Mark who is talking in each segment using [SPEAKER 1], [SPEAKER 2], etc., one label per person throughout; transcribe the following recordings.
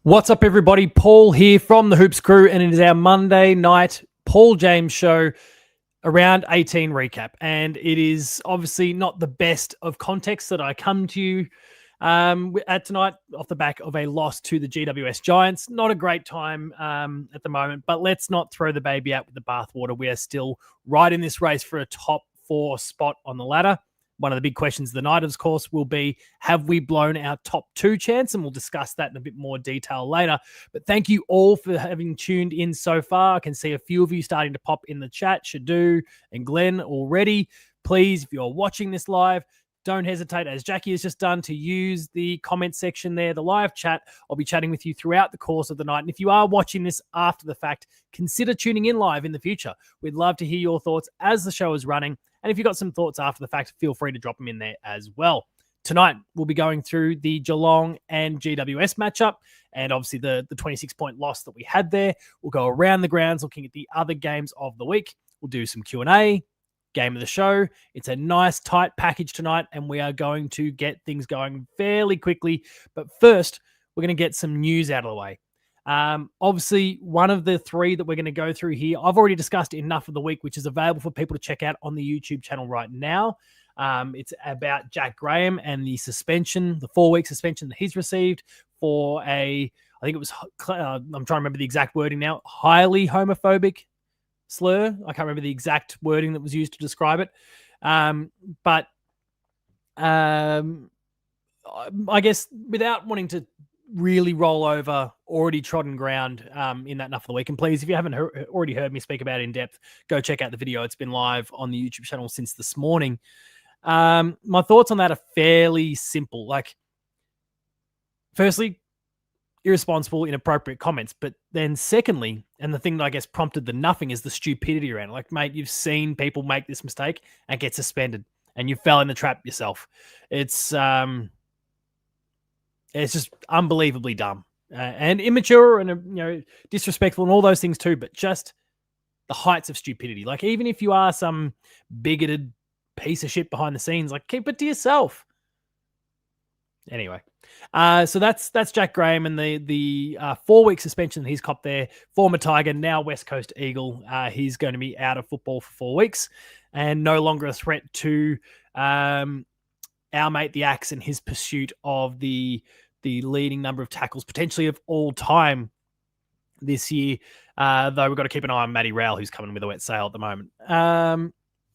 [SPEAKER 1] What's up, everybody? Paul here from the Hoops Crew, and it is our Monday night Paul James show, around 18 recap. And it is obviously not the best of context that I come to you at tonight off the back of a loss to the GWS Giants. Not a great time at the moment, but let's not throw the baby out with the bathwater. We are still right in this race for a top 4 spot on the ladder. One of the big questions of the night, of course, will be, have we blown our top 2 chance? And we'll discuss that in a bit more detail later. But thank you all for having tuned in so far. I can see a few of you starting to pop in the chat, Shadu and Glenn already. Please, if you're watching this live, don't hesitate, as Jackie has just done, to use the comment section there, the live chat. I'll be chatting with you throughout the course of the night. And if you are watching this after the fact, consider tuning in live in the future. We'd love to hear your thoughts as the show is running. And if you've got some thoughts after the fact, feel free to drop them in there as well. Tonight, we'll be going through the Geelong and GWS matchup, and obviously the 26-point loss that we had there. We'll go around the grounds looking at the other games of the week. We'll do some Q&A, game of the show. It's a nice, tight package tonight, and we are going to get things going fairly quickly. But first, we're going to get some news out of the way. Obviously, one of the 3 that we're going to go through here, I've already discussed enough of the week, which is available for people to check out on the YouTube channel right now. It's about Jack Graham and the suspension, the 4-week suspension that he's received for I think it was, I'm trying to remember the exact wording now, highly homophobic slur. I can't remember the exact wording that was used to describe it. But I guess without wanting to really roll over already trodden ground in that enough of the week. And please, if you haven't already heard me speak about it in depth, go check out the video. It's been live on the YouTube channel since this morning. My thoughts on that are fairly simple. Like, firstly, irresponsible, inappropriate comments. But then secondly, and the thing that I guess prompted the nothing, is the stupidity around it. Like, mate, you've seen people make this mistake and get suspended, and you fell in the trap yourself. It's just unbelievably dumb and immature and disrespectful and all those things too. But just the heights of stupidity. Like, even if you are some bigoted piece of shit behind the scenes, like, keep it to yourself. Anyway, so that's Jack Graham and the 4-week suspension that he's copped there. Former Tiger, now West Coast Eagle. He's going to be out of football for 4 weeks and no longer a threat to our mate the Axe in his pursuit of the leading number of tackles potentially of all time this year. Though we've got to keep an eye on Matty Rowell, who's coming with a wet sail at the moment.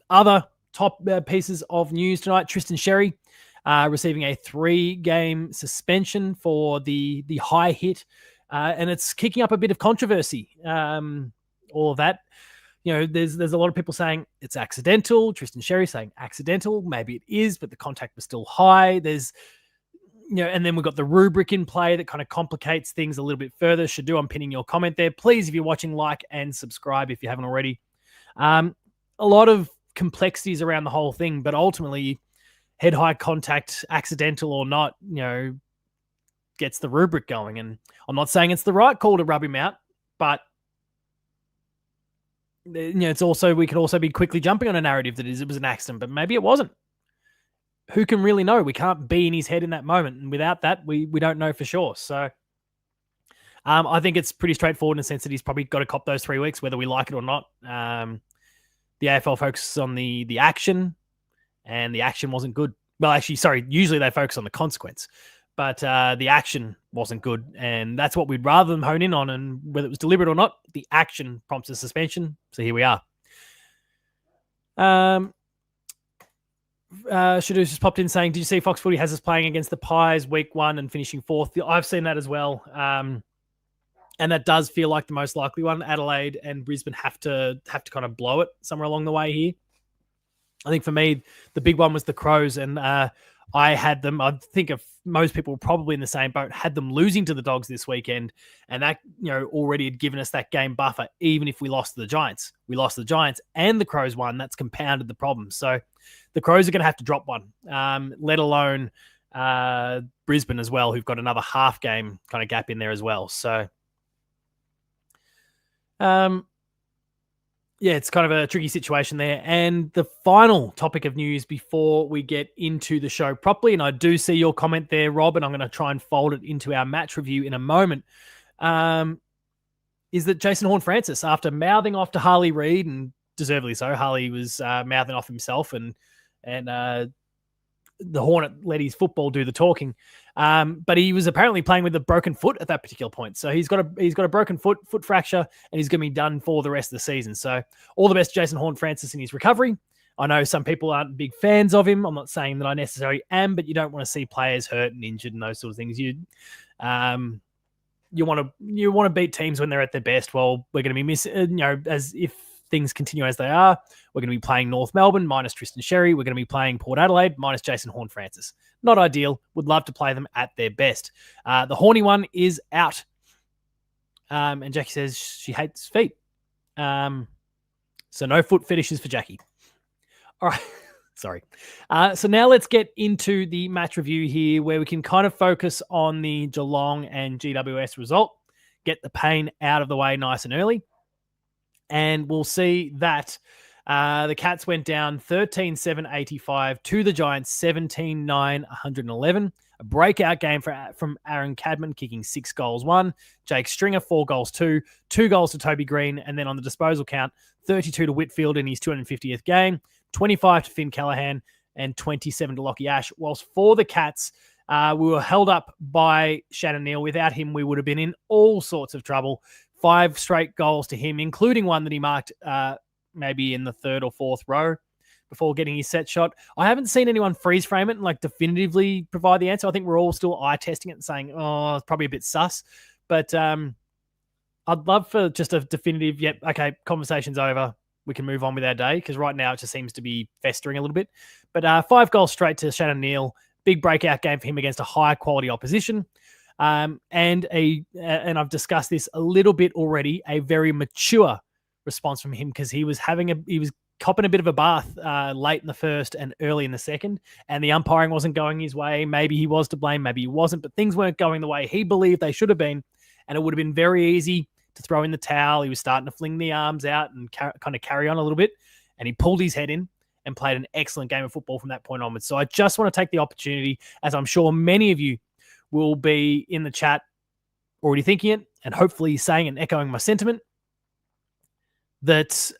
[SPEAKER 1] Other top pieces of news tonight: Tristan Sherry receiving a 3-game suspension for the high hit, and it's kicking up a bit of controversy. All of that. There's a lot of people saying it's accidental. Tristan Sherry saying accidental. Maybe it is, but the contact was still high. And then we've got the rubric in play that kind of complicates things a little bit further. Shadu, I'm pinning your comment there. Please, if you're watching, like and subscribe if you haven't already. A lot of complexities around the whole thing, but ultimately, head-high contact, accidental or not, gets the rubric going. And I'm not saying it's the right call to rub him out, but it's also, we could also be quickly jumping on a narrative that it was an accident, but maybe it wasn't. Who can really know? We can't be in his head in that moment. And without that, we don't know for sure. So I think it's pretty straightforward in the sense that he's probably got to cop those 3 weeks, whether we like it or not. The AFL focuses on the action, and the action wasn't good. Well, actually, sorry, usually they focus on the consequence. But the action wasn't good, and that's what we'd rather them hone in on. And whether it was deliberate or not, the action prompts a suspension. So here we are. Shadows just popped in saying, did you see Fox Footy has us playing against the Pies week 1 and finishing 4th? I've seen that as well. And that does feel like the most likely one. Adelaide and Brisbane have to kind of blow it somewhere along the way here. I think for me, the big one was the Crows, and I had them, I think of most people probably in the same boat, had them losing to the Dogs this weekend, and that already had given us that game buffer, even if we lost to the Giants. We lost to the Giants and the Crows won. That's compounded the problem. So the Crows are going to have to drop one, let alone Brisbane as well, who've got another half game kind of gap in there as well. So Yeah, it's kind of a tricky situation there. And the final topic of news before we get into the show properly, and I do see your comment there, Rob, and I'm going to try and fold it into our match review in a moment, is that Jason Horne-Francis, after mouthing off to Harley Reid, and deservedly so, Harley was mouthing off himself, and the Hornet let his football do the talking. But he was apparently playing with a broken foot at that particular point. So he's got a broken foot fracture, and he's going to be done for the rest of the season. So all the best, Jason Horne-Francis, in his recovery. I know some people aren't big fans of him. I'm not saying that I necessarily am, but you don't want to see players hurt and injured and those sort of things. You want to beat teams when they're at their best. Well, we're going to be as if things continue as they are, we're going to be playing North Melbourne minus Tristan Sherry. We're going to be playing Port Adelaide minus Jason Horne-Francis. Not ideal. Would love to play them at their best. The horny one is out. And Jackie says she hates feet. So no foot fetishes for Jackie. All right. Sorry. So now let's get into the match review here, where we can kind of focus on the Geelong and GWS result, get the pain out of the way nice and early. And we'll see that the Cats went down 13-7-85 to the Giants 17-9-111. A breakout game from Aaron Cadman, kicking 6 goals, 1. Jake Stringer, 4 goals, 2. 2 goals to Toby Green. And then on the disposal count, 32 to Whitfield in his 250th game, 25 to Finn Callahan, and 27 to Lockie Ash. Whilst for the Cats, we were held up by Shannon Neal. Without him, we would have been in all sorts of trouble. 5 straight goals to him, including one that he marked maybe in the 3rd or 4th row before getting his set shot. I haven't seen anyone freeze frame it and definitively provide the answer. I think we're all still eye testing it and saying, oh, it's probably a bit sus. But I'd love for just a definitive, yep, okay, conversation's over. We can move on with our day, because right now it just seems to be festering a little bit. But 5 goals straight to Shannon Neal. Big breakout game for him against a high quality opposition. And I've discussed this a little bit already, a very mature response from him, because he was copping a bit of a bath late in the first and early in the second, and the umpiring wasn't going his way. Maybe he was to blame, maybe he wasn't, but things weren't going the way he believed they should have been, and it would have been very easy to throw in the towel. He was starting to fling the arms out and kind of carry on a little bit, and he pulled his head in and played an excellent game of football from that point onwards. So I just want to take the opportunity, as I'm sure many of you will be in the chat already thinking it, and hopefully saying and echoing my sentiment, that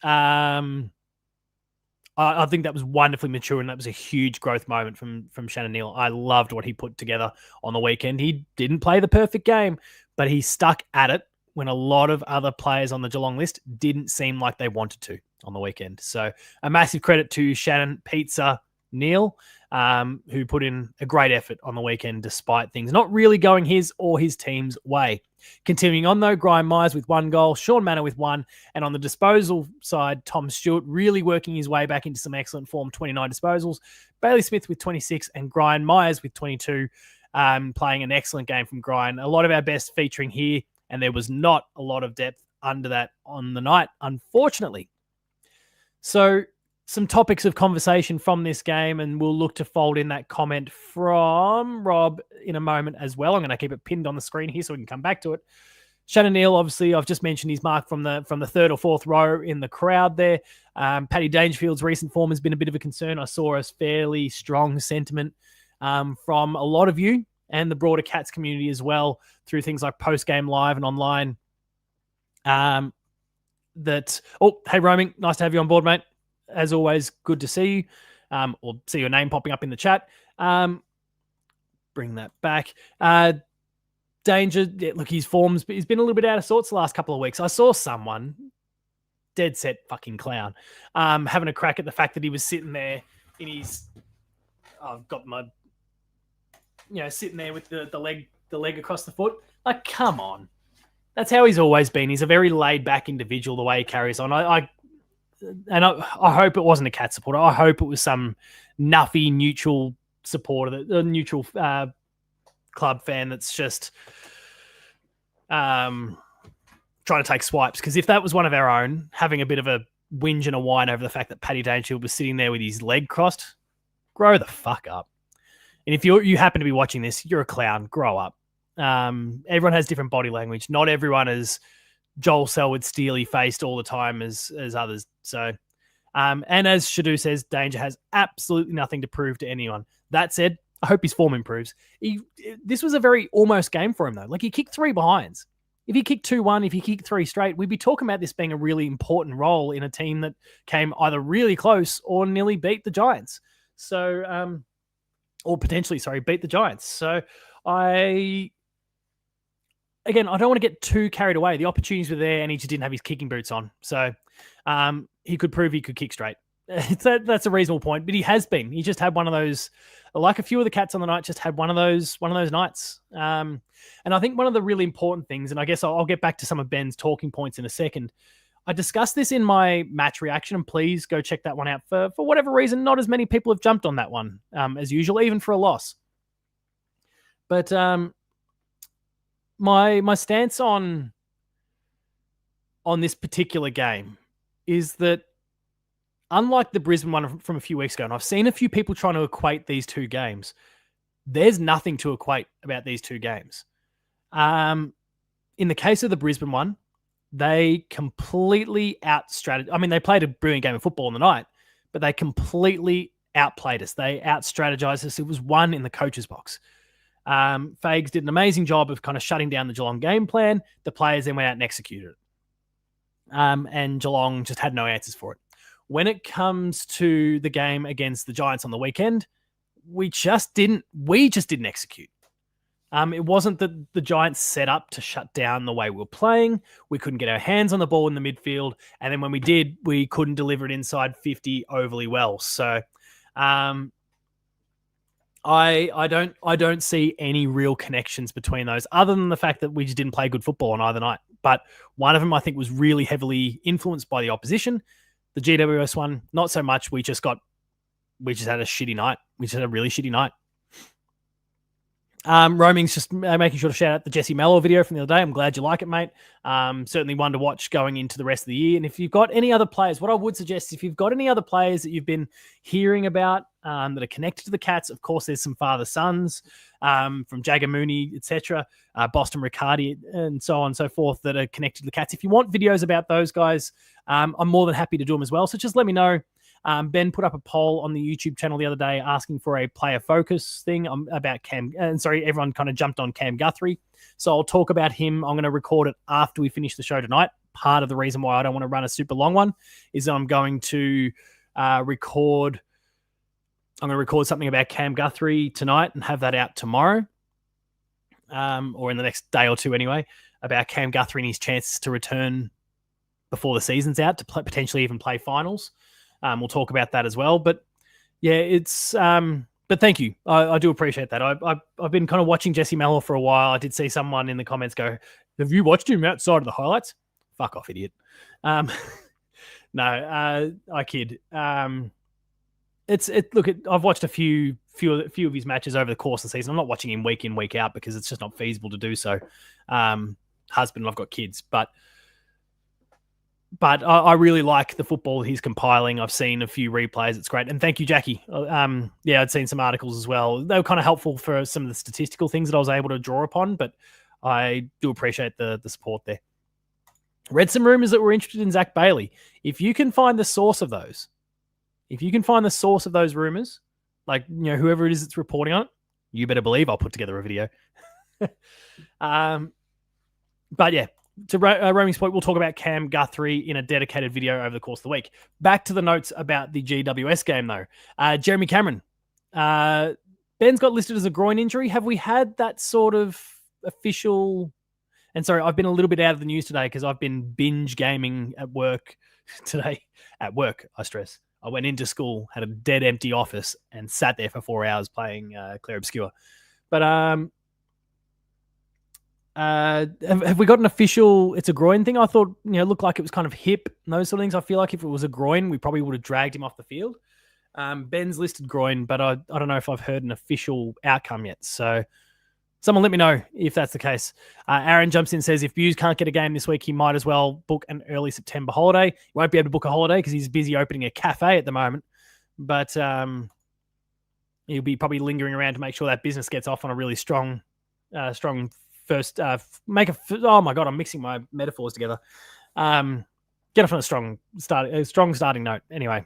[SPEAKER 1] I think that was wonderfully mature, and that was a huge growth moment from Shannon Neal. I loved what he put together on the weekend. He didn't play the perfect game, but he stuck at it when a lot of other players on the Geelong list didn't seem like they wanted to on the weekend. So a massive credit to Shannon Pizza Neal, who put in a great effort on the weekend despite things not really going his or his team's way. Continuing on, though, Brian Myers with 1 goal, Sean Manor with 1, and on the disposal side, Tom Stewart really working his way back into some excellent form, 29 disposals, Bailey Smith with 26, and Brian Myers with 22, playing an excellent game from Brian. A lot of our best featuring here, and there was not a lot of depth under that on the night, unfortunately. So some topics of conversation from this game, and we'll look to fold in that comment from Rob in a moment as well. I'm going to keep it pinned on the screen here so we can come back to it. Shannon Neal, obviously, I've just mentioned his mark from the 3rd or 4th row in the crowd there. Paddy Dangerfield's recent form has been a bit of a concern. I saw a fairly strong sentiment from a lot of you and the broader Cats community as well, through things like post-game live and online. Hey, Roaming, nice to have you on board, mate. As always, good to see you, or see your name popping up in the chat. Bring that back. Danger, look, his form's he's been a little bit out of sorts the last couple of weeks. I saw someone, dead set fucking clown, having a crack at the fact that he was sitting there in his, I've got my, sitting there with the leg across the foot. Like, come on. That's how he's always been. He's a very laid-back individual, the way he carries on. I hope it wasn't a Cat supporter. I hope it was some nuffy neutral supporter, a neutral club fan that's just trying to take swipes. Because if that was one of our own, having a bit of a whinge and a whine over the fact that Paddy Dangerfield was sitting there with his leg crossed, grow the fuck up. And if you happen to be watching this, you're a clown. Grow up. Everyone has different body language. Not everyone is Joel Selwood Steely faced all the time as others. So, and as Shadu says, Danger has absolutely nothing to prove to anyone. That said, I hope his form improves. This was a very almost game for him, though. Like, he kicked 3 behinds. If he kicked 2-1, if he kicked 3 straight, we'd be talking about this being a really important role in a team that came either really close or nearly beat the Giants. So, or potentially, beat the Giants. So I don't want to get too carried away. The opportunities were there and he just didn't have his kicking boots on. So he could prove he could kick straight. That's a reasonable point, but he has been. He just had one of those, like a few of the cats on the night, just had one of those nights. And I think one of the really important things, and I guess I'll get back to some of Ben's talking points in a second. I discussed this in my match reaction, and please go check that one out. For whatever reason, not as many people have jumped on that one as usual, even for a loss. But my stance on this particular game is that, unlike the Brisbane one from a few weeks ago, and I've seen a few people trying to equate these two games, there's nothing to equate about these two games. In the case of the Brisbane one, they completely out-strategized. I mean, they played a brilliant game of football on the night, but they completely outplayed us. They out-strategized us. It was one in the coach's box. Fags did an amazing job of kind of shutting down the Geelong game plan. The players then went out and executed it. And Geelong just had no answers for it. When it comes to the game against the Giants on the weekend, we just didn't execute. It wasn't that the Giants set up to shut down the way we were playing. We couldn't get our hands on the ball in the midfield. And then when we did, we couldn't deliver it inside 50 overly well. So I don't see any real connections between those, other than the fact that we just didn't play good football on either night. But one of them, I think, was really heavily influenced by the opposition. The GWS one, not so much. We just had a shitty night. We just had a really shitty night. Roaming's just making sure to shout out the Jesse Mello video from the other day. I'm glad you like it, mate. Certainly one to watch going into the rest of the year. And if you've got any other players, what I would suggest, if you've got any other players that you've been hearing about that are connected to the Cats, of course, there's some father-sons from Jagger Mooney, etc., Boston Riccardi, and so on and so forth that are connected to the Cats. If you want videos about those guys, I'm more than happy to do them as well. So just let me know. Ben put up a poll on the YouTube channel the other day asking for a player focus thing about Cam. Everyone kind of jumped on Cam Guthrie. So I'll talk about him. I'm going to record it after we finish the show tonight. Part of the reason why I don't want to run a super long one is that I'm going to record something about Cam Guthrie tonight and have that out tomorrow, or in the next day or two anyway, about Cam Guthrie and his chances to return before the season's out to potentially even play finals. We'll talk about that as well. But yeah, it's but thank you. I do appreciate that. I've been kind of watching Jesse Mello for a while. I did see someone in the comments go, "Have you watched him outside of the highlights?" Fuck off, idiot. No, I kid. Look, I've watched a few of his matches over the course of the season. I'm not watching him week in, week out because it's just not feasible to do so. Husband and I've got kids, but I really like the football he's compiling. I've seen a few replays. It's great. And thank you, Jackie. I'd seen some articles as well. They were kind of helpful for some of the statistical things that I was able to draw upon, but I do appreciate the support there. Read some rumors that were interested in Zach Bailey. If you can find the source of those, rumors, like, whoever it is that's reporting on it, you better believe I'll put together a video. But yeah, to Roaming's point, we'll talk about Cam Guthrie in a dedicated video over the course of the week. Back to the notes about the GWS game, though. Jeremy Cameron. Ben's got listed as a groin injury. Have we had that sort of official... And sorry, I've been a little bit out of the news today because I've been binge gaming at work today. At work, I stress. I went into school, had a dead empty office, and sat there for 4 hours playing Claire Obscure. But have we got an official, it's a groin thing? I thought, it looked like it was kind of hip and those sort of things. I feel like if it was a groin, we probably would have dragged him off the field. Ben's listed groin, but I don't know if I've heard an official outcome yet. So someone let me know if that's the case. Aaron jumps in and says, if Buse can't get a game this week, he might as well book an early September holiday. He won't be able to book a holiday because he's busy opening a cafe at the moment. But he'll be probably lingering around to make sure that business gets off on a really strong first, oh my God, I'm mixing my metaphors together. Get off on a strong starting note. Anyway,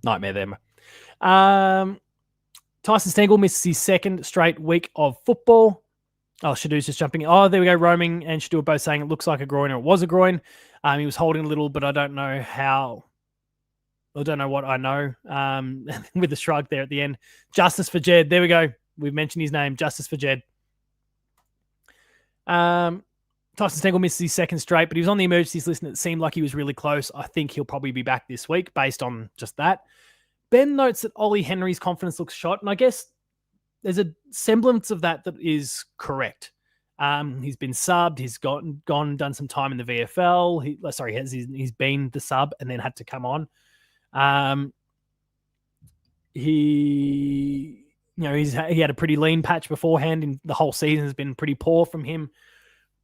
[SPEAKER 1] nightmare there. Tyson Stengel misses his second straight week of football. Oh, Shadou's just jumping in. Oh, there we go. Roaming and Shadou are both saying it looks like a groin or it was a groin. He was holding a little, but I don't know how. I don't know what I know. With the shrug there at the end. Justice for Jed. There we go. We've mentioned his name. Justice for Jed. Tyson Stengel misses his second straight, but he was on the emergencies list and it seemed like he was really close. I think he'll probably be back this week based on just that. Ben notes that Ollie Henry's confidence looks shot, and I guess there's a semblance of that is correct. He's been subbed. He's done some time in the VFL. He's been the sub and then had to come on. He had a pretty lean patch beforehand, and the whole season has been pretty poor from him.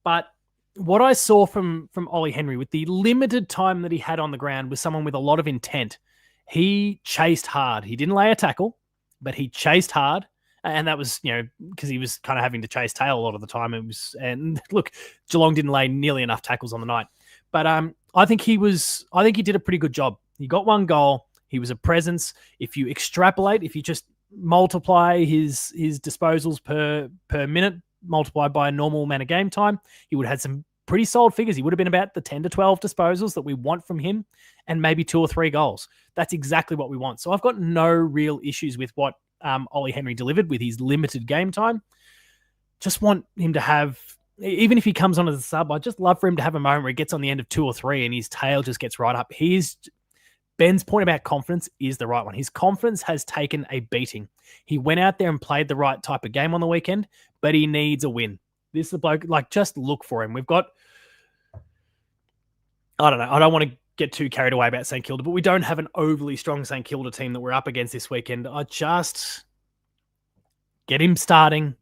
[SPEAKER 1] But what I saw from Ollie Henry with the limited time that he had on the ground was someone with a lot of intent. He chased hard. He didn't lay a tackle, but he chased hard. And that was, because he was kind of having to chase tail a lot of the time. And look, Geelong didn't lay nearly enough tackles on the night. But I think he did a pretty good job. He got one goal. He was a presence. If you extrapolate, if you just multiply his disposals per minute, multiplied by a normal amount of game time, he would have had some pretty solid figures. He would have been about the 10 to 12 disposals that we want from him and maybe 2 or 3 goals. That's exactly what we want. So I've got no real issues with what Ollie Henry delivered with his limited game time. Just want him to have, even if he comes on as a sub, I'd just love for him to have a moment where he gets on the end of 2 or 3 and his tail just gets right up. Ben's point about confidence is the right one. His confidence has taken a beating. He went out there and played the right type of game on the weekend, but he needs a win. This is the bloke, just look for him. We've got, I don't know, I don't want to get too carried away about St Kilda, but we don't have an overly strong St Kilda team that we're up against this weekend. I just get him starting,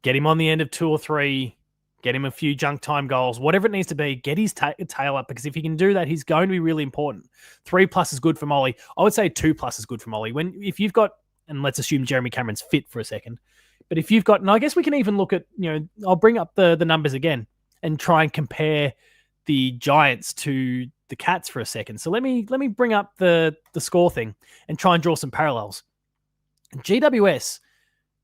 [SPEAKER 1] get him on the end of 2 or 3, get him a few junk time goals, whatever it needs to be, get his tail up, because if he can do that, he's going to be really important. 3+ is good from Ollie. I would say 2+ is good from Ollie. If you've got, and let's assume Jeremy Cameron's fit for a second, but if you've got, and I guess we can even look at, I'll bring up the numbers again and try and compare the Giants to the Cats for a second. So let me bring up the score thing and try and draw some parallels. GWS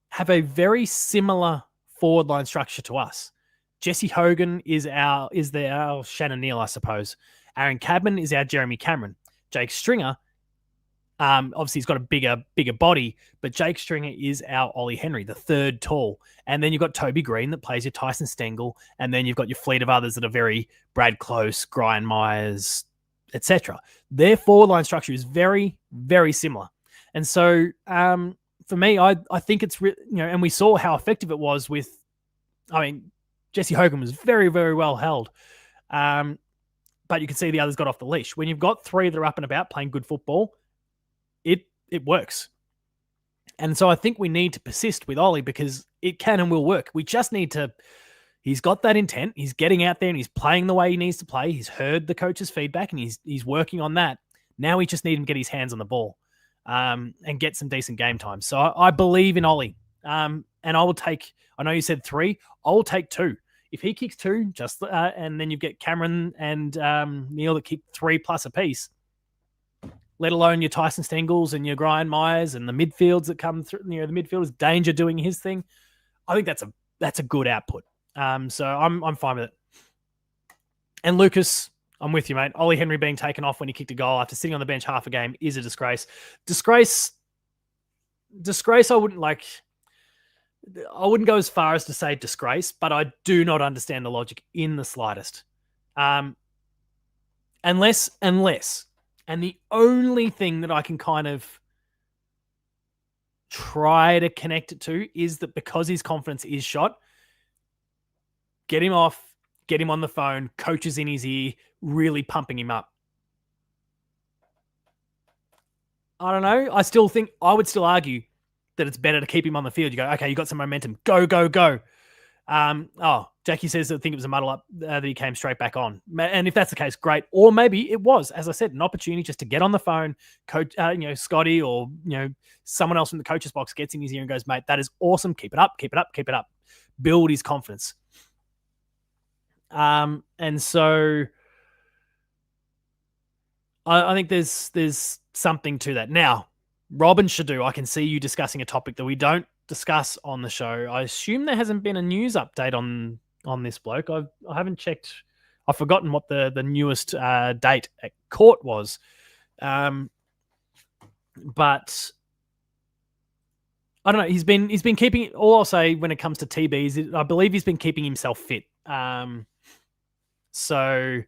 [SPEAKER 1] have a very similar forward line structure to us. Jesse Hogan is our Shannon Neal, I suppose. Aaron Cadman is our Jeremy Cameron. Jake Stringer, obviously he's got a bigger body, but Jake Stringer is our Ollie Henry, the third tall. And then you've got Toby Green that plays your Tyson Stengel, and then you've got your fleet of others that are very Brad Close, Brian Myers, etc. Their forward line structure is very, very similar. And so for me, I think it's, and we saw how effective it was with, Jesse Hogan was very, very well held. But you can see the others got off the leash. When you've got 3 that are up and about playing good football, it works. And so I think we need to persist with Ollie because it can and will work. We just need to, he's got that intent. He's getting out there and he's playing the way he needs to play. He's heard the coach's feedback and he's working on that. Now we just need him to get his hands on the ball and get some decent game time. So I believe in Ollie. And I will take, I know you said 3, I will take 2. If he kicks 2, and then you get Cameron and Neil that kick 3+ apiece, let alone your Tyson Stengels and your Brian Myers and the midfields that come through, the midfielders, Danger doing his thing. I think that's a good output. So I'm fine with it. And Lucas, I'm with you, mate. Ollie Henry being taken off when he kicked a goal after sitting on the bench half a game is a disgrace. Disgrace, I wouldn't go as far as to say disgrace, but I do not understand the logic in the slightest. Unless, and the only thing that I can kind of try to connect it to is that because his confidence is shot, get him off, get him on the phone, coaches in his ear, really pumping him up. I don't know. I would still argue that it's better to keep him on the field. You go, okay, you got some momentum. Go, go, go. Jackie says that I think it was a muddle up that he came straight back on. And if that's the case, great. Or maybe it was, as I said, an opportunity just to get on the phone, coach, Scotty or, someone else from the coach's box gets in his ear and goes, mate, that is awesome. Keep it up, keep it up, keep it up. build his confidence. And so I think there's something to that. Now, Rob and Shadu, I can see you discussing a topic that we don't discuss on the show. I assume there hasn't been a news update on this bloke. I haven't checked. I've forgotten what the newest date at court was. But I don't know. He's been keeping. All I'll say when it comes to TBs, I believe he's been keeping himself fit. So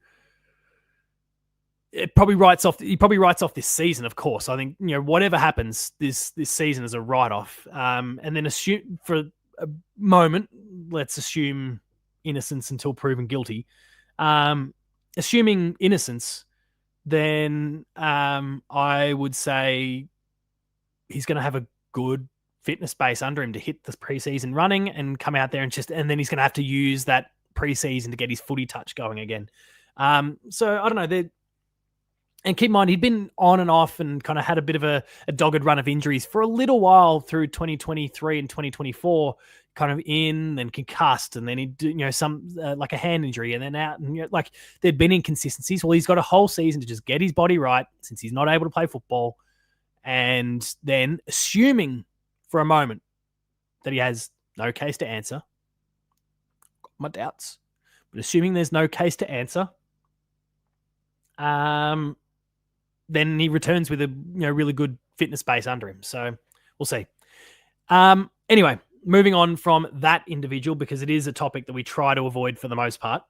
[SPEAKER 1] it probably writes off. He probably writes off this season. Of course, I think whatever happens this season is a write off. And then assume for a moment, let's assume innocence until proven guilty. Assuming innocence, then I would say he's going to have a good fitness base under him to hit the preseason running and come out there and then he's going to have to use that preseason to get his footy touch going again. So I don't know. And keep in mind, he'd been on and off and kind of had a bit of a dogged run of injuries for a little while through 2023 and 2024, kind of in and concussed, and then he'd do, some like a hand injury and then out, and like there'd been inconsistencies. Well, he's got a whole season to just get his body right since he's not able to play football, and then assuming for a moment that he has no case to answer, got my doubts, but assuming there's no case to answer, then he returns with a really good fitness base under him. So we'll see. Anyway, moving on from that individual, because it is a topic that we try to avoid for the most part.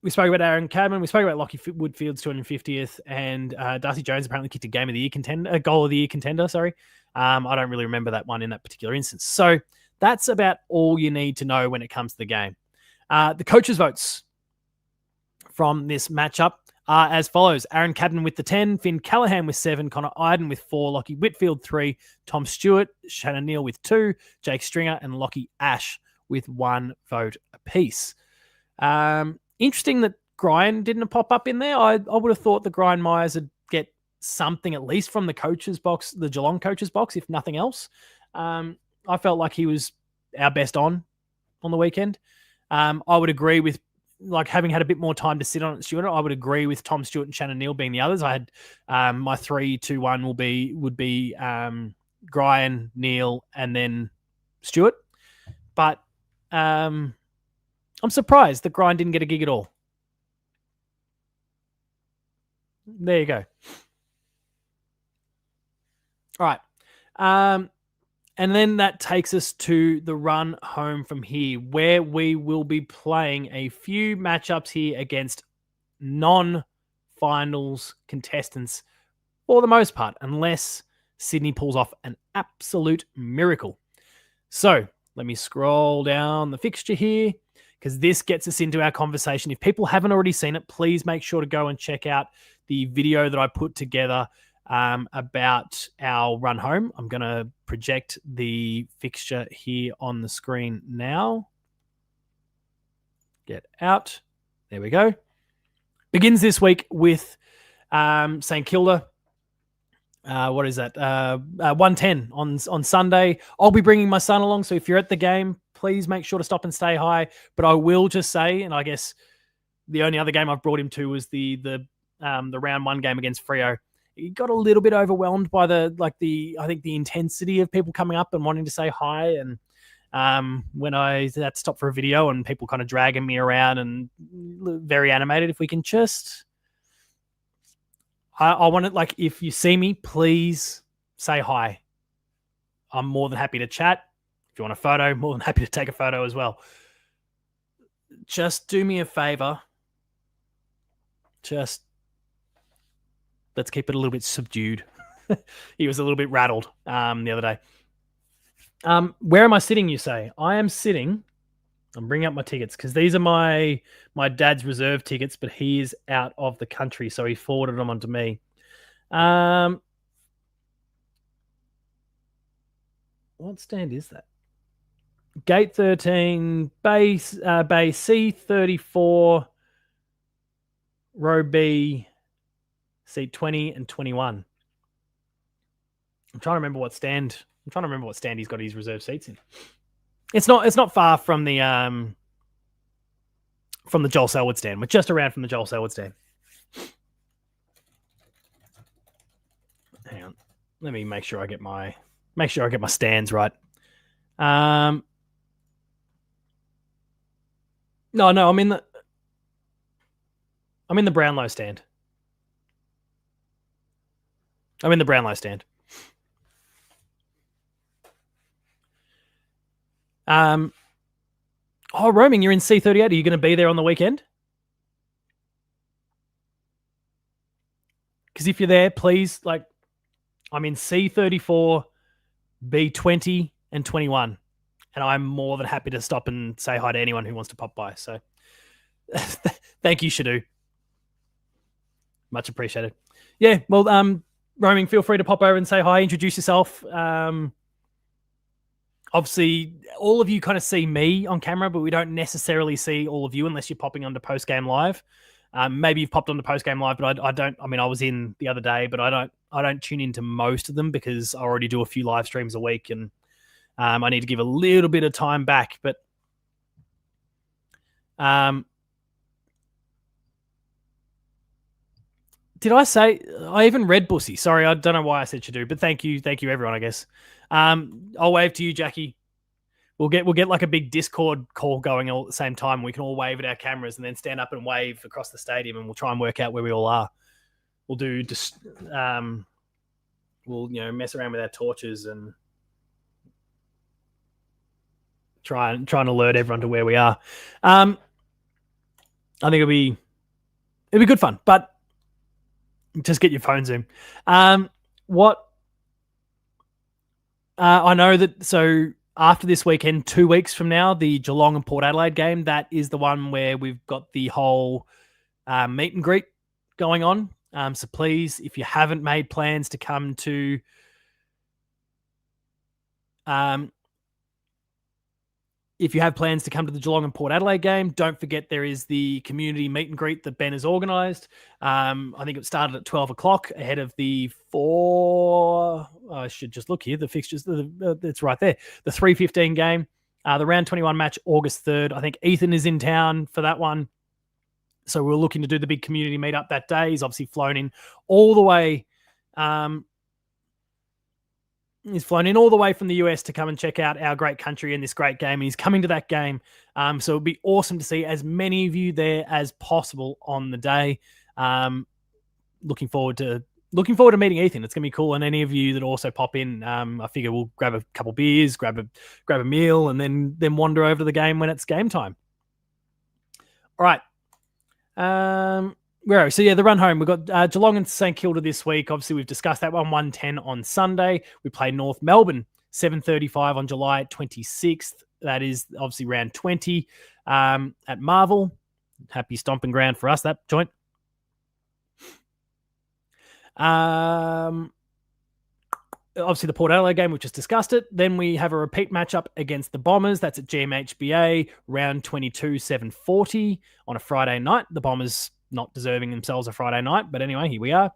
[SPEAKER 1] We spoke about Aaron Cadman. We spoke about Lockie Woodfield's 250th, and Darcy Jones apparently kicked a goal of the year contender. Sorry, I don't really remember that one in that particular instance. So that's about all you need to know when it comes to the game. The coaches' votes from this matchup are as follows: Aaron Cadman with the 10, Finn Callahan with 7, Connor Iden with 4, Lockie Whitfield 3, Tom Stewart, Shannon Neal with 2, Jake Stringer and Lockie Ash with 1 vote apiece. Interesting that Grind didn't pop up in there. I would have thought the Grind Myers would get something at least from the coaches box, the Geelong coaches box, if nothing else. I felt like he was our best on the weekend. I would agree with, like, having had a bit more time to sit on it, Stewart, I would agree with Tom Stewart and Shannon Neal being the others. I had my 3-2-1 would be Grian, Neal, and then Stewart. But I'm surprised that Grian didn't get a gig at all. There you go. All right. And then that takes us to the run home from here, where we will be playing a few matchups here against non-finals contestants for the most part, unless Sydney pulls off an absolute miracle. So let me scroll down the fixture here, because this gets us into our conversation. If people haven't already seen it, please make sure to go and check out the video that I put together about our run home. I'm going to project the fixture here on the screen now. Get out. There we go. Begins this week with St Kilda. What is that? 110 on Sunday. I'll be bringing my son along, so if you're at the game, please make sure to stop and stay high. But I will just say, and I guess the only other game I've brought him to was the round 1 game against Freo. He got a little bit overwhelmed by I think the intensity of people coming up and wanting to say hi. And when I had to stop for a video and people kind of dragging me around and very animated, if we can just, I want it, like, if you see me, please say hi. I'm more than happy to chat. If you want a photo, more than happy to take a photo as well. Just do me a favor. Just let's keep it a little bit subdued. He was a little bit rattled the other day. Where am I sitting, you say? I am sitting. I'm bringing up my tickets because these are my dad's reserve tickets, but he is out of the country, so he forwarded them onto me. What stand is that? Gate 13, bay C34, row B, seat 20 and 21. I'm trying to remember what stand he's got his reserve seats in. It's not far from the Joel Selwood stand. We're just around from the Joel Selwood stand. Hang on. Let me make sure I get my stands right. No, I'm in the Brownlow stand. I'm in the Brownlow stand. Roaming, you're in C38. Are you going to be there on the weekend? Because if you're there, please, I'm in C34, B20, and 21. And I'm more than happy to stop and say hi to anyone who wants to pop by. So thank you, Shadu. Much appreciated. Yeah, well, Roaming, feel free to pop over and say hi, introduce yourself. Obviously, all of you kind of see me on camera, but we don't necessarily see all of you unless you're popping onto Postgame Live. Maybe you've popped onto Postgame Live, but I don't. I mean, I was in the other day, but I don't tune into most of them because I already do a few live streams a week, and I need to give a little bit of time back. But did I say I even read Bussy? Sorry, I don't know why I said Shadu, but thank you everyone. I guess I'll wave to you, Jackie. We'll get like a big Discord call going all at the same time. We can all wave at our cameras and then stand up and wave across the stadium, and we'll try and work out where we all are. We'll do just we'll mess around with our torches and try and alert everyone to where we are. I think it'll be good fun, but just get your phone zoom. What I know that so. After this weekend, 2 weeks from now, the Geelong and Port Adelaide game, that is the one where we've got the whole meet and greet going on. So please, if you haven't made plans to come to if you have plans to come to the Geelong and Port Adelaide game, don't forget there is the community meet and greet that Ben has organised. I think it started at 12 o'clock ahead of the 4... I should just look here. The fixtures, it's right there. The 3:15 game, the round 21 match, August 3rd. I think Ethan is in town for that one. So we're looking to do the big community meetup that day. He's obviously flown in all the way. He's flown in all the way from the US to come and check out our great country and this great game. And he's coming to that game. So it'd be awesome to see as many of you there as possible on the day. Looking forward to meeting Ethan. It's gonna be cool. And any of you that also pop in, I figure we'll grab a couple beers, grab a meal, and then wander over to the game when it's game time. All right. Where are we? So yeah, the run home. We've got Geelong and St Kilda this week. Obviously, we've discussed that one. 1:10 on Sunday. We play North Melbourne 7:35 on July 26th. That is obviously round 20 at Marvel. Happy stomping ground for us, that joint. Obviously the Port Adelaide game, we've just discussed it. Then we have a repeat matchup against the Bombers. That's at GMHBA, round 22, 7:40 on a Friday night. The Bombers not deserving themselves a Friday night, but anyway, here we are.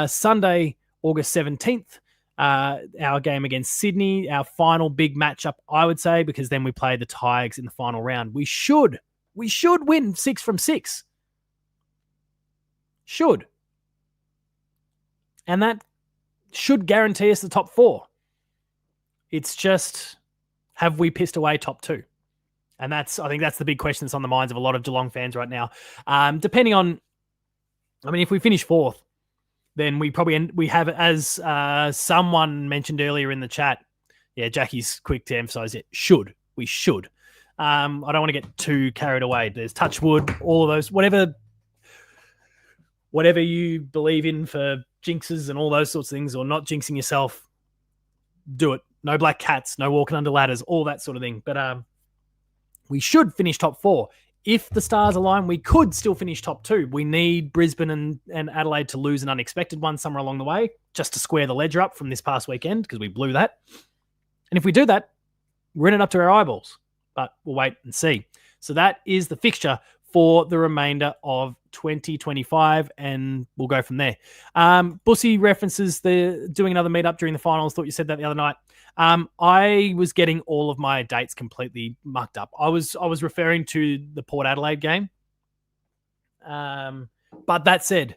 [SPEAKER 1] Sunday, August 17th, our game against Sydney, our final big matchup, I would say, because then we play the Tigers in the final round. We should win 6 from 6. Should. And that should guarantee us the top 4. It's just, have we pissed away top 2? And I think that's the big question that's on the minds of a lot of Geelong fans right now. Depending on, if we finish 4th, then we have, as someone mentioned earlier in the chat, yeah, Jackie's quick to emphasize it, we should. I don't want to get too carried away. There's touch wood, all of those, whatever you believe in for jinxes and all those sorts of things, or not jinxing yourself, do it. No black cats, no walking under ladders, all that sort of thing. But we should finish top 4. If the stars align, we could still finish top 2. We need Brisbane and Adelaide to lose an unexpected one somewhere along the way, just to square the ledger up from this past weekend, because we blew that. And if we do that, we're in it up to our eyeballs. But we'll wait and see. So that is the fixture for the remainder of 2025, and we'll go from there. Bussy references the doing another meetup during the finals. Thought you said that the other night. I was getting all of my dates completely mucked up. I was referring to the Port Adelaide game. But that said,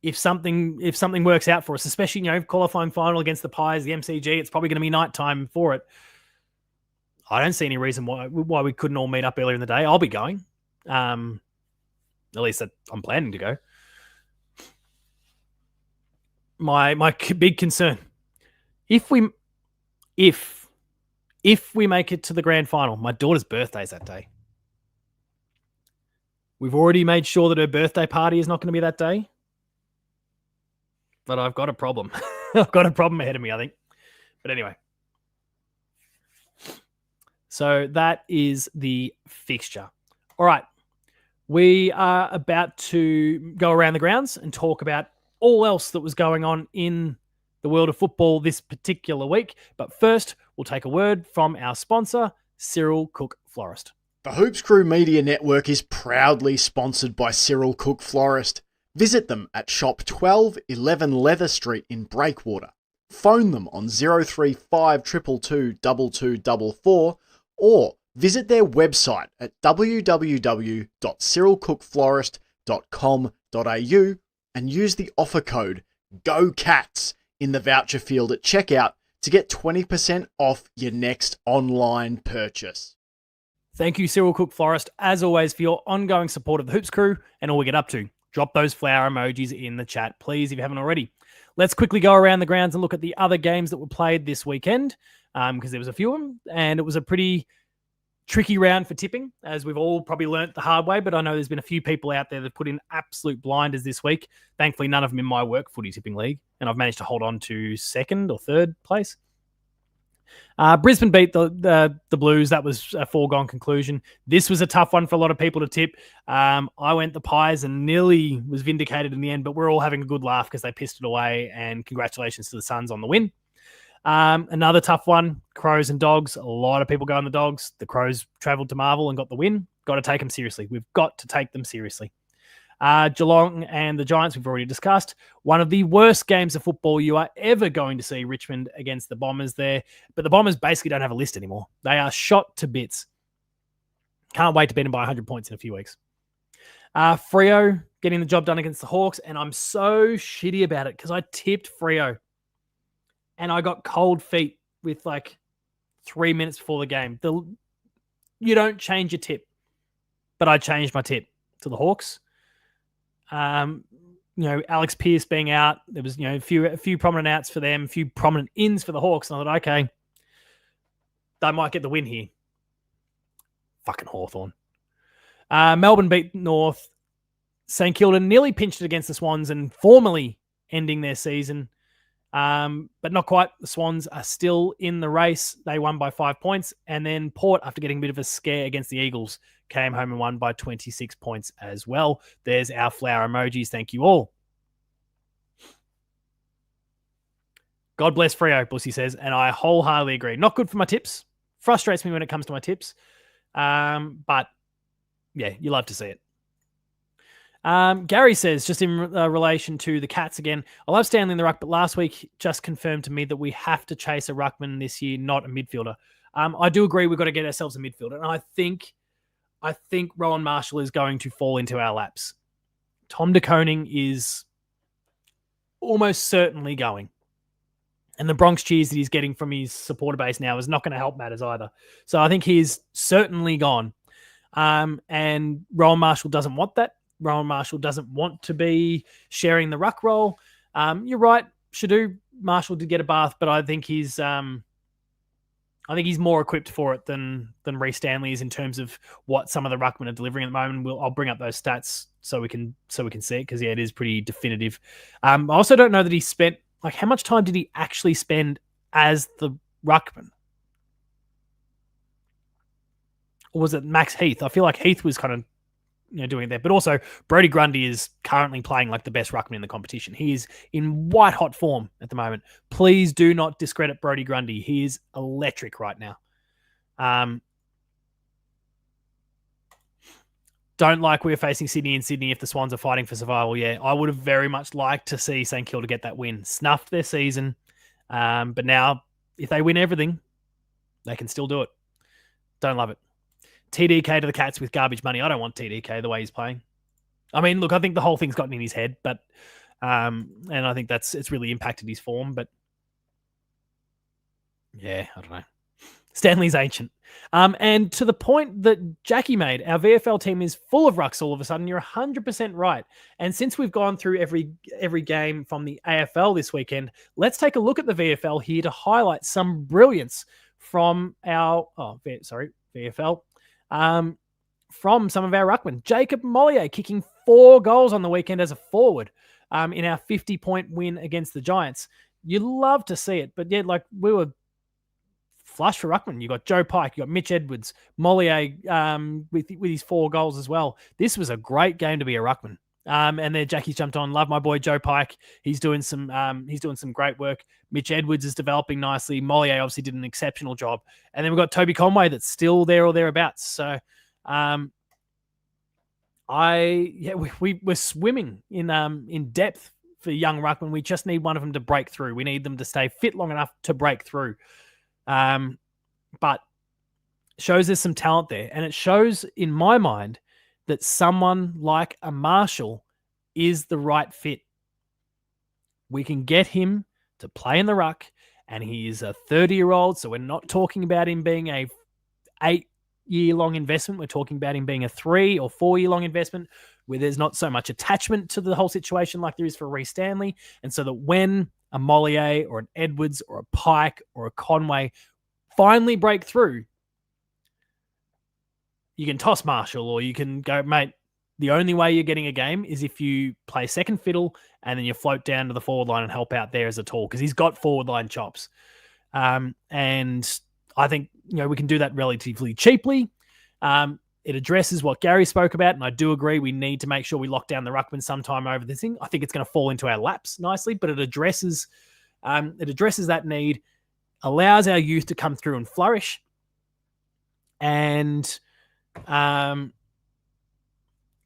[SPEAKER 1] if something works out for us, especially qualifying final against the Pies, the MCG, it's probably going to be nighttime for it. I don't see any reason why we couldn't all meet up earlier in the day. I'll be going. At least I'm planning to go. My big concern, if we make it to the grand final, my daughter's birthday's that day. We've already made sure that her birthday party is not going to be that day. But I've got a problem. I've got a problem ahead of me, I think. But anyway. So that is the fixture. All right. We are about to go around the grounds and talk about all else that was going on in the world of football this particular week. But first, we'll take a word from our sponsor, Cyril Cook Florist.
[SPEAKER 2] The Hoops Crew Media Network is proudly sponsored by Cyril Cook Florist. Visit them at shop 1211 Leather Street in Breakwater. Phone them on 035 222 2244 or visit their website at www.cyrilcookflorist.com.au and use the offer code GOCATS in the voucher field at checkout to get 20% off your next online purchase.
[SPEAKER 1] Thank you, Cyril Cook Florist, as always, for your ongoing support of the Hoops Crew and all we get up to. Drop those flower emojis in the chat, please, if you haven't already. Let's quickly go around the grounds and look at the other games that were played this weekend, because there was a few of them, and it was a pretty tricky round for tipping, as we've all probably learnt the hard way, but I know there's been a few people out there that put in absolute blinders this week. Thankfully, none of them in my work footy tipping league, and I've managed to hold on to second or third place. Brisbane beat the Blues. That was a foregone conclusion. This was a tough one for a lot of people to tip. I went the Pies and nearly was vindicated in the end, but we're all having a good laugh because they pissed it away, and congratulations to the Suns on the win. Another tough one, Crows and Dogs. A lot of people go on the Dogs. The Crows travelled to Marvel and got the win. Got to take them seriously. We've got to take them seriously. Geelong and the Giants, we've already discussed. One of the worst games of football you are ever going to see, Richmond against the Bombers there. But the Bombers basically don't have a list anymore. They are shot to bits. Can't wait to beat them by 100 points in a few weeks. Freo getting the job done against the Hawks, and I'm so shitty about it because I tipped Freo and I got cold feet with like 3 minutes before the game. You don't change your tip, but I changed my tip to the Hawks. Alex Pearce being out, there was, a few prominent outs for them, a few prominent ins for the Hawks. And I thought, okay, they might get the win here. Fucking Hawthorn. Melbourne beat North. St Kilda nearly pinched it against the Swans and formally ending their season. But not quite. The Swans are still in the race. They won by 5 points. And then Port, after getting a bit of a scare against the Eagles, came home and won by 26 points as well. There's our flower emojis. Thank you all. God bless Freo, Bussy says, and I wholeheartedly agree. Not good for my tips. Frustrates me when it comes to my tips. But yeah, you love to see it. Gary says, just in relation to the Cats again, I love Stanley in the ruck, but last week just confirmed to me that we have to chase a ruckman this year, not a midfielder. I do agree we've got to get ourselves a midfielder, and I think Rowan Marshall is going to fall into our laps. Tom de Koning is almost certainly going. And the Bronx cheers that he's getting from his supporter base now is not going to help matters either. So I think he's certainly gone. And Rowan Marshall doesn't want that. Rowan Marshall doesn't want to be sharing the ruck role. You're right, Shadu. Marshall did get a bath, but I think he's more equipped for it than Reece Stanley is in terms of what some of the ruckmen are delivering at the moment. I'll bring up those stats so we can see it because it is pretty definitive. I also don't know that he spent how much time did he actually spend as the ruckman, or was it Max Heath? I feel like Heath was kind of doing it there. But also, Brodie Grundy is currently playing like the best ruckman in the competition. He is in white hot form at the moment. Please do not discredit Brodie Grundy. He is electric right now. Don't like we're facing Sydney in Sydney if the Swans are fighting for survival. Yeah, I would have very much liked to see St Kilda get that win. Snuffed their season. But now, if they win everything, they can still do it. Don't love it. TDK to the Cats with garbage money. I don't want TDK the way he's playing. I mean, look, I think the whole thing's gotten in his head, but and I think it's really impacted his form. But yeah, I don't know. Stanley's ancient. And to the point that Jackie made, our VFL team is full of rucks all of a sudden. You're 100% right. And since we've gone through every game from the AFL this weekend, let's take a look at the VFL here to highlight some brilliance from our VFL. From some of our ruckmen. Jacob Mollier kicking 4 goals on the weekend as a forward in our 50-point win against the Giants. You'd love to see it, but yeah, like we were flush for ruckman. You got Joe Pike, you got Mitch Edwards, Mollier with his 4 goals as well. This was a great game to be a ruckman. And there Jackie's jumped on. Love my boy Joe Pike. He's doing some great work. Mitch Edwards is developing nicely. Mollier obviously did an exceptional job. And then we've got Toby Conway that's still there or thereabouts. So we're swimming in depth for young ruckman. We just need one of them to break through. We need them to stay fit long enough to break through. But shows there's some talent there, and it shows in my mind that someone like a Marshall is the right fit. We can get him to play in the ruck, and he is a 30-year-old, so we're not talking about him being a 8-year-long investment. We're talking about him being a 3 or 4-year-long investment where there's not so much attachment to the whole situation like there is for Reece Stanley, and so that when a Mollier or an Edwards or a Pike or a Conway finally break through, you can toss Marshall or you can go, mate, the only way you're getting a game is if you play second fiddle and then you float down to the forward line and help out there as a tall because he's got forward line chops. And I think, we can do that relatively cheaply. It addresses what Gary spoke about, and I do agree we need to make sure we lock down the ruckman sometime over this thing. I think it's going to fall into our laps nicely, but it addresses that need, allows our youth to come through and flourish, and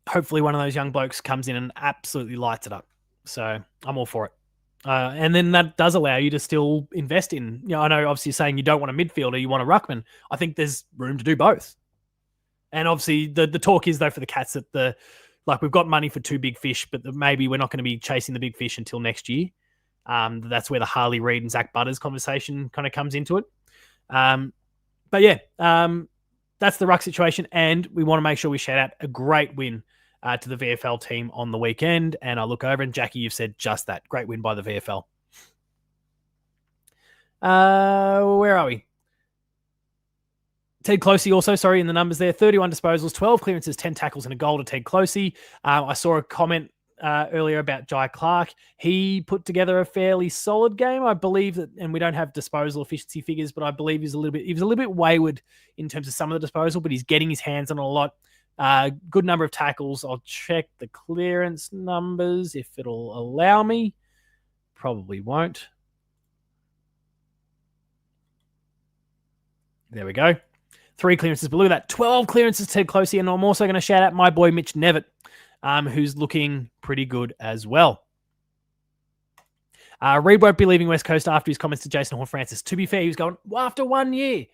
[SPEAKER 1] hopefully one of those young blokes comes in and absolutely lights it up. So I'm all for it. And then that does allow you to still invest in, I know obviously you're saying you don't want a midfielder, you want a ruckman. I think there's room to do both. And obviously the talk is though for the Cats that we've got money for 2 big fish, but maybe we're not going to be chasing the big fish until next year. That's where the Harley Reid and Zach Butters conversation kind of comes into it. But yeah, that's the ruck situation. And we want to make sure we shout out a great win to the VFL team on the weekend. And I look over and Jackie, you've said just that. Great win by the VFL. Where are we? Ted Closey also, in the numbers there, 31 disposals, 12 clearances, 10 tackles and a goal to Ted Closey. I saw a comment earlier about Jai Clark. He put together a fairly solid game. I believe that, and we don't have disposal efficiency figures, but I believe he was a little bit wayward in terms of some of the disposal, but he's getting his hands on a lot. Good number of tackles. I'll check the clearance numbers if it'll allow me. Probably won't. There we go. 3 clearances below that. 12 clearances, Ted Closey. And I'm also going to shout out my boy Mitch Nevitt, who's looking pretty good as well. Reid won't be leaving West Coast after his comments to Jason Horne-Francis. To be fair, he was going, after 1 year.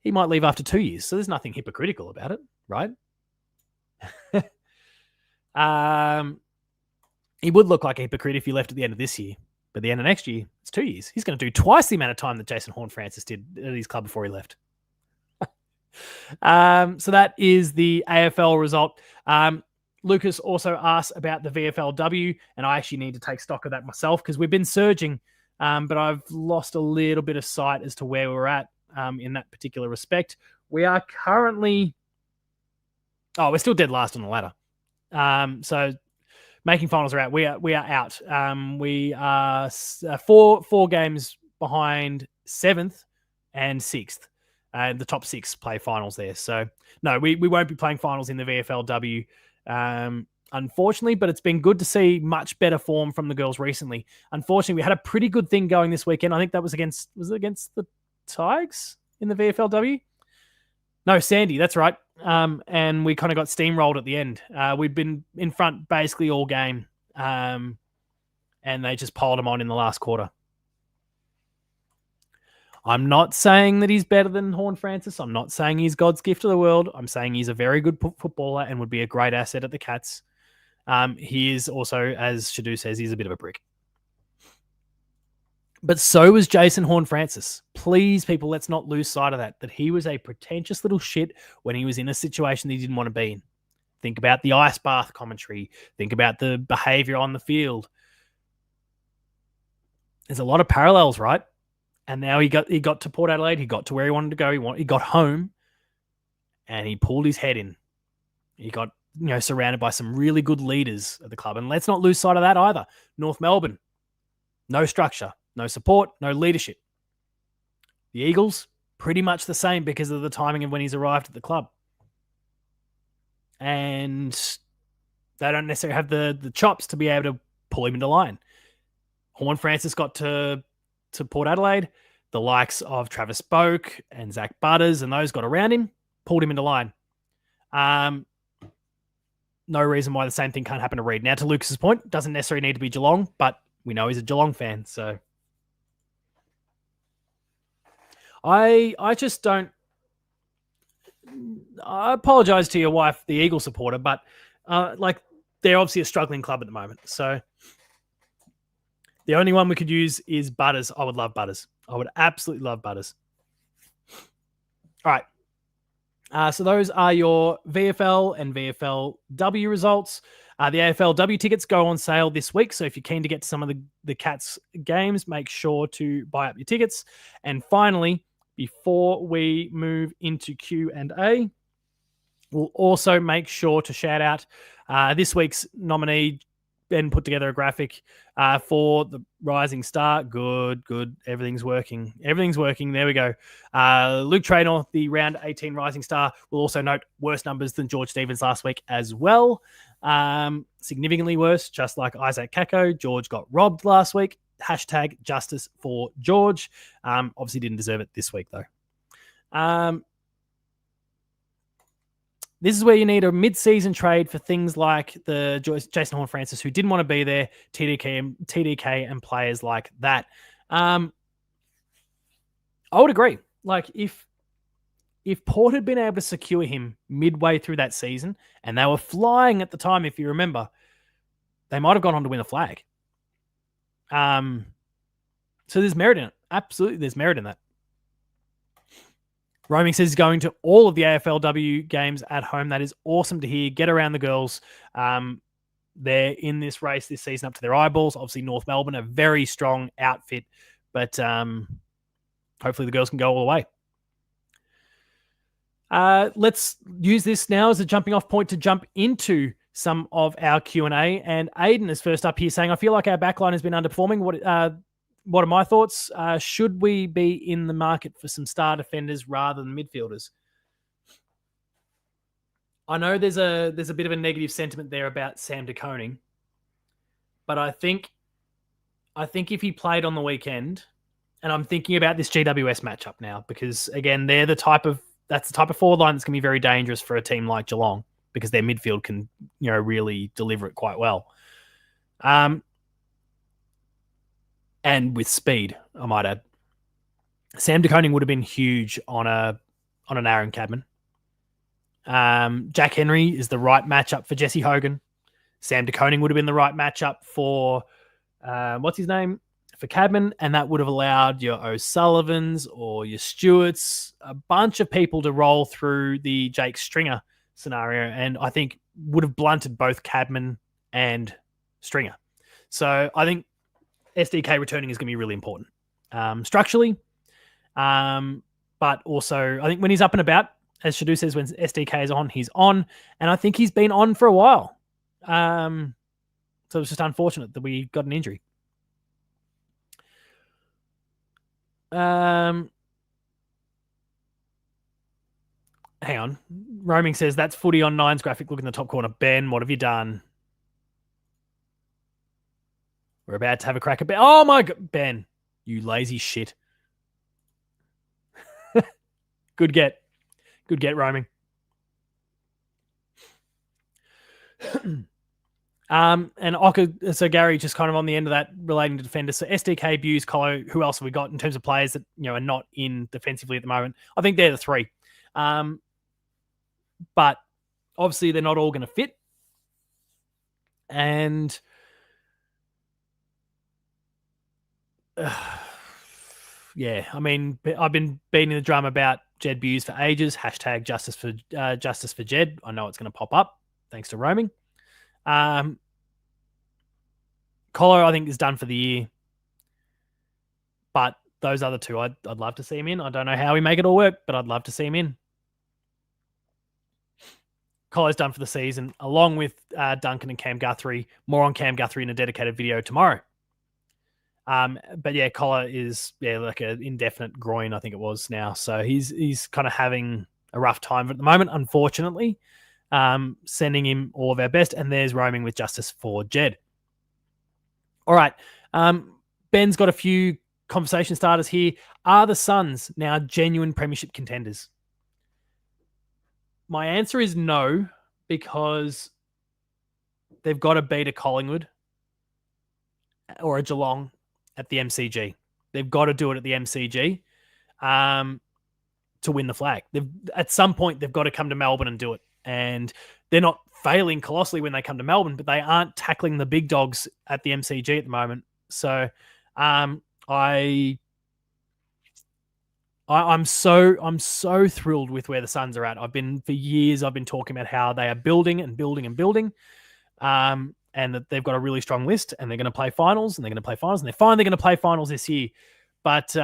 [SPEAKER 1] He might leave after 2 years, so there's nothing hypocritical about it, right? He would look like a hypocrite if he left at the end of this year. But at the end of next year, it's 2 years. He's going to do twice the amount of time that Jason Horne-Francis did at his club before he left. So that is the AFL result. Lucas also asked about the VFLW, and I actually need to take stock of that myself because we've been surging, but I've lost a little bit of sight as to where we're at in that particular respect. We are currently... we're still dead last on the ladder. So making finals are out. We are out. We are four games behind 7th and 6th. And the top 6 play finals there. So, no, we won't be playing finals in the VFLW, unfortunately, but it's been good to see much better form from the girls recently. Unfortunately, we had a pretty good thing going this weekend. I think that was against the Tigers in the VFLW? No, Sandy, that's right. And we kind of got steamrolled at the end. We'd been in front basically all game, and they just piled them on in the last quarter. I'm not saying that he's better than Horne-Francis. I'm not saying he's God's gift to the world. I'm saying he's a very good footballer and would be a great asset at the Cats. He is also, as Shadu says, he's a bit of a brick. But so was Jason Horne-Francis. Please, people, let's not lose sight of that he was a pretentious little shit when he was in a situation that he didn't want to be in. Think about the ice bath commentary. Think about the behavior on the field. There's a lot of parallels, right? And now he got to Port Adelaide. He got to where he wanted to go. He got home, and he pulled his head in. He got surrounded by some really good leaders at the club. And let's not lose sight of that either. North Melbourne, no structure, no support, no leadership. The Eagles, pretty much the same because of the timing of when he's arrived at the club. And they don't necessarily have the chops to be able to pull him into line. Horne-Francis got to Port Adelaide. The likes of Travis Boak and Zach Butters and those got around him, pulled him into line. No reason why the same thing can't happen to Reid. Now, to Lucas's point, doesn't necessarily need to be Geelong, but we know he's a Geelong fan, so I just don't. I apologise to your wife, the Eagle supporter, but they're obviously a struggling club at the moment, so the only one we could use is Butters. I would love Butters. I would absolutely love Butters. All right. So those are your VFL and VFLW results. The AFLW tickets go on sale this week. So if you're keen to get to some of the Cats games, make sure to buy up your tickets. And finally, before we move into Q&A, we'll also make sure to shout out this week's nominee. Ben put together a graphic for the Rising Star. Good. Everything's working. There we go. Luke Traynor, the round 18 Rising Star, will also note worse numbers than George Stevens last week as well. Significantly worse, just like Isaac Kako. George got robbed last week. Hashtag justice for George. Obviously didn't deserve it this week, though. This is where you need a mid-season trade for things like the Jason Horne-Francis, who didn't want to be there, TDK and players like that. I would agree. Like, if Port had been able to secure him midway through that season, and they were flying at the time, if you remember, they might have gone on to win a flag. So there's merit in it. Absolutely, there's merit in that. Roaming says he's going to all of the AFLW games at home. That is awesome to hear. Get around the girls. They're in this race this season up to their eyeballs. Obviously, North Melbourne, a very strong outfit, but hopefully the girls can go all the way. Let's use this now as a jumping off point to jump into some of our Q&A. And Aiden is first up here saying, I feel like our backline has been underperforming. What are my thoughts? Should we be in the market for some star defenders rather than midfielders? I know there's a bit of a negative sentiment there about Sam De Koning, but I think if he played on the weekend, and I'm thinking about this GWS matchup now, because again, that's the type of forward line that's going to be very dangerous for a team like Geelong, because their midfield can really deliver it quite well. And with speed, I might add. Sam De Koning would have been huge on an Aaron Cadman. Jack Henry is the right matchup for Jesse Hogan. Sam De Koning would have been the right matchup for what's his name? For Cadman, and that would have allowed your O'Sullivans or your Stewarts, a bunch of people to roll through the Jake Stringer scenario, and I think would have blunted both Cadman and Stringer. So I think SDK returning is going to be really important structurally, but also I think when he's up and about, as Shadu says, when SDK is on, he's on, and I think he's been on for a while. So it's just unfortunate that we got an injury. Hang on. Roaming says, that's footy on Nine's graphic. Look in the top corner. Ben, what have you done? We're about to have a crack at Ben. Oh my God, Ben, you lazy shit. Good get, Roaming. And so Gary, just kind of on the end of that, relating to defenders. So SDK, Buse, Colo, who else have we got in terms of players that are not in defensively at the moment? I think they're the three. But obviously they're not all going to fit. And yeah, I mean, I've been beating the drum about Jed Buse for ages. # justice for Jed. I know it's going to pop up thanks to roaming. Colo, I think, is done for the year. But those other two, I'd love to see him in. I don't know how we make it all work, but I'd love to see him in. Colo's done for the season, along with Duncan and Cam Guthrie. More on Cam Guthrie in a dedicated video tomorrow. But yeah, Colo is like an indefinite groin, I think it was now. So he's kind of having a rough time at the moment, unfortunately. Sending him all of our best, and there's roaming with justice for Jed. All right. Ben's got a few conversation starters here. Are the Suns now genuine premiership contenders? My answer is no, because they've got to beat a Collingwood or a Geelong at the MCG. They've got to do it at the MCG to win the flag. At some point, they've got to come to Melbourne and do it. And they're not failing colossally when they come to Melbourne, but they aren't tackling the big dogs at the MCG at the moment. So I'm so thrilled with where the Suns are at. For years I've been talking about how they are building and building and building, and that they've got a really strong list, and they're going to play finals, and they're finally going to play finals this year. But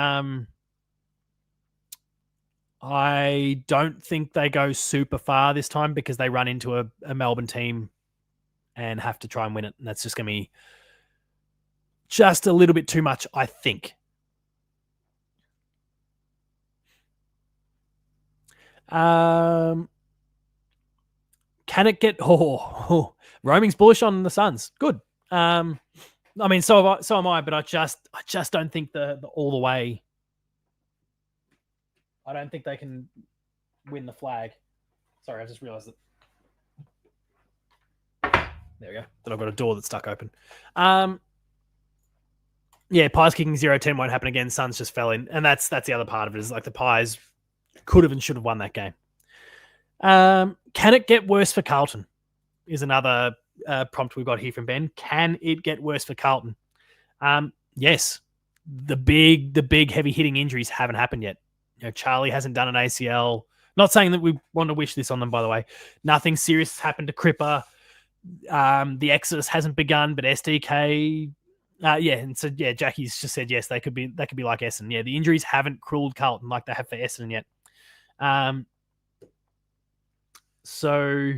[SPEAKER 1] I don't think they go super far this time, because they run into a Melbourne team and have to try and win it. And that's just going to be just a little bit too much, I think. Can it get... roaming's bullish on the Suns. Good. I mean, so am I, but I just don't think the all the way... I don't think they can win the flag. Sorry, I just realized that. There we go. That I've got a door that's stuck open. Yeah, Pies kicking 0-10 won't happen again. Suns just fell in. And that's the other part of it, is like the Pies could have and should have won that game. Can it get worse for Carlton? Is another prompt we've got here from Ben. Can it get worse for Carlton? Yes. The big heavy hitting injuries haven't happened yet. Charlie hasn't done an ACL. Not saying that we want to wish this on them, by the way. Nothing serious has happened to Cripper. The exodus hasn't begun, but SDK, and so Jackie's just said yes, they could be like Essendon. Yeah, the injuries haven't cruelled Carlton like they have for Essendon yet. So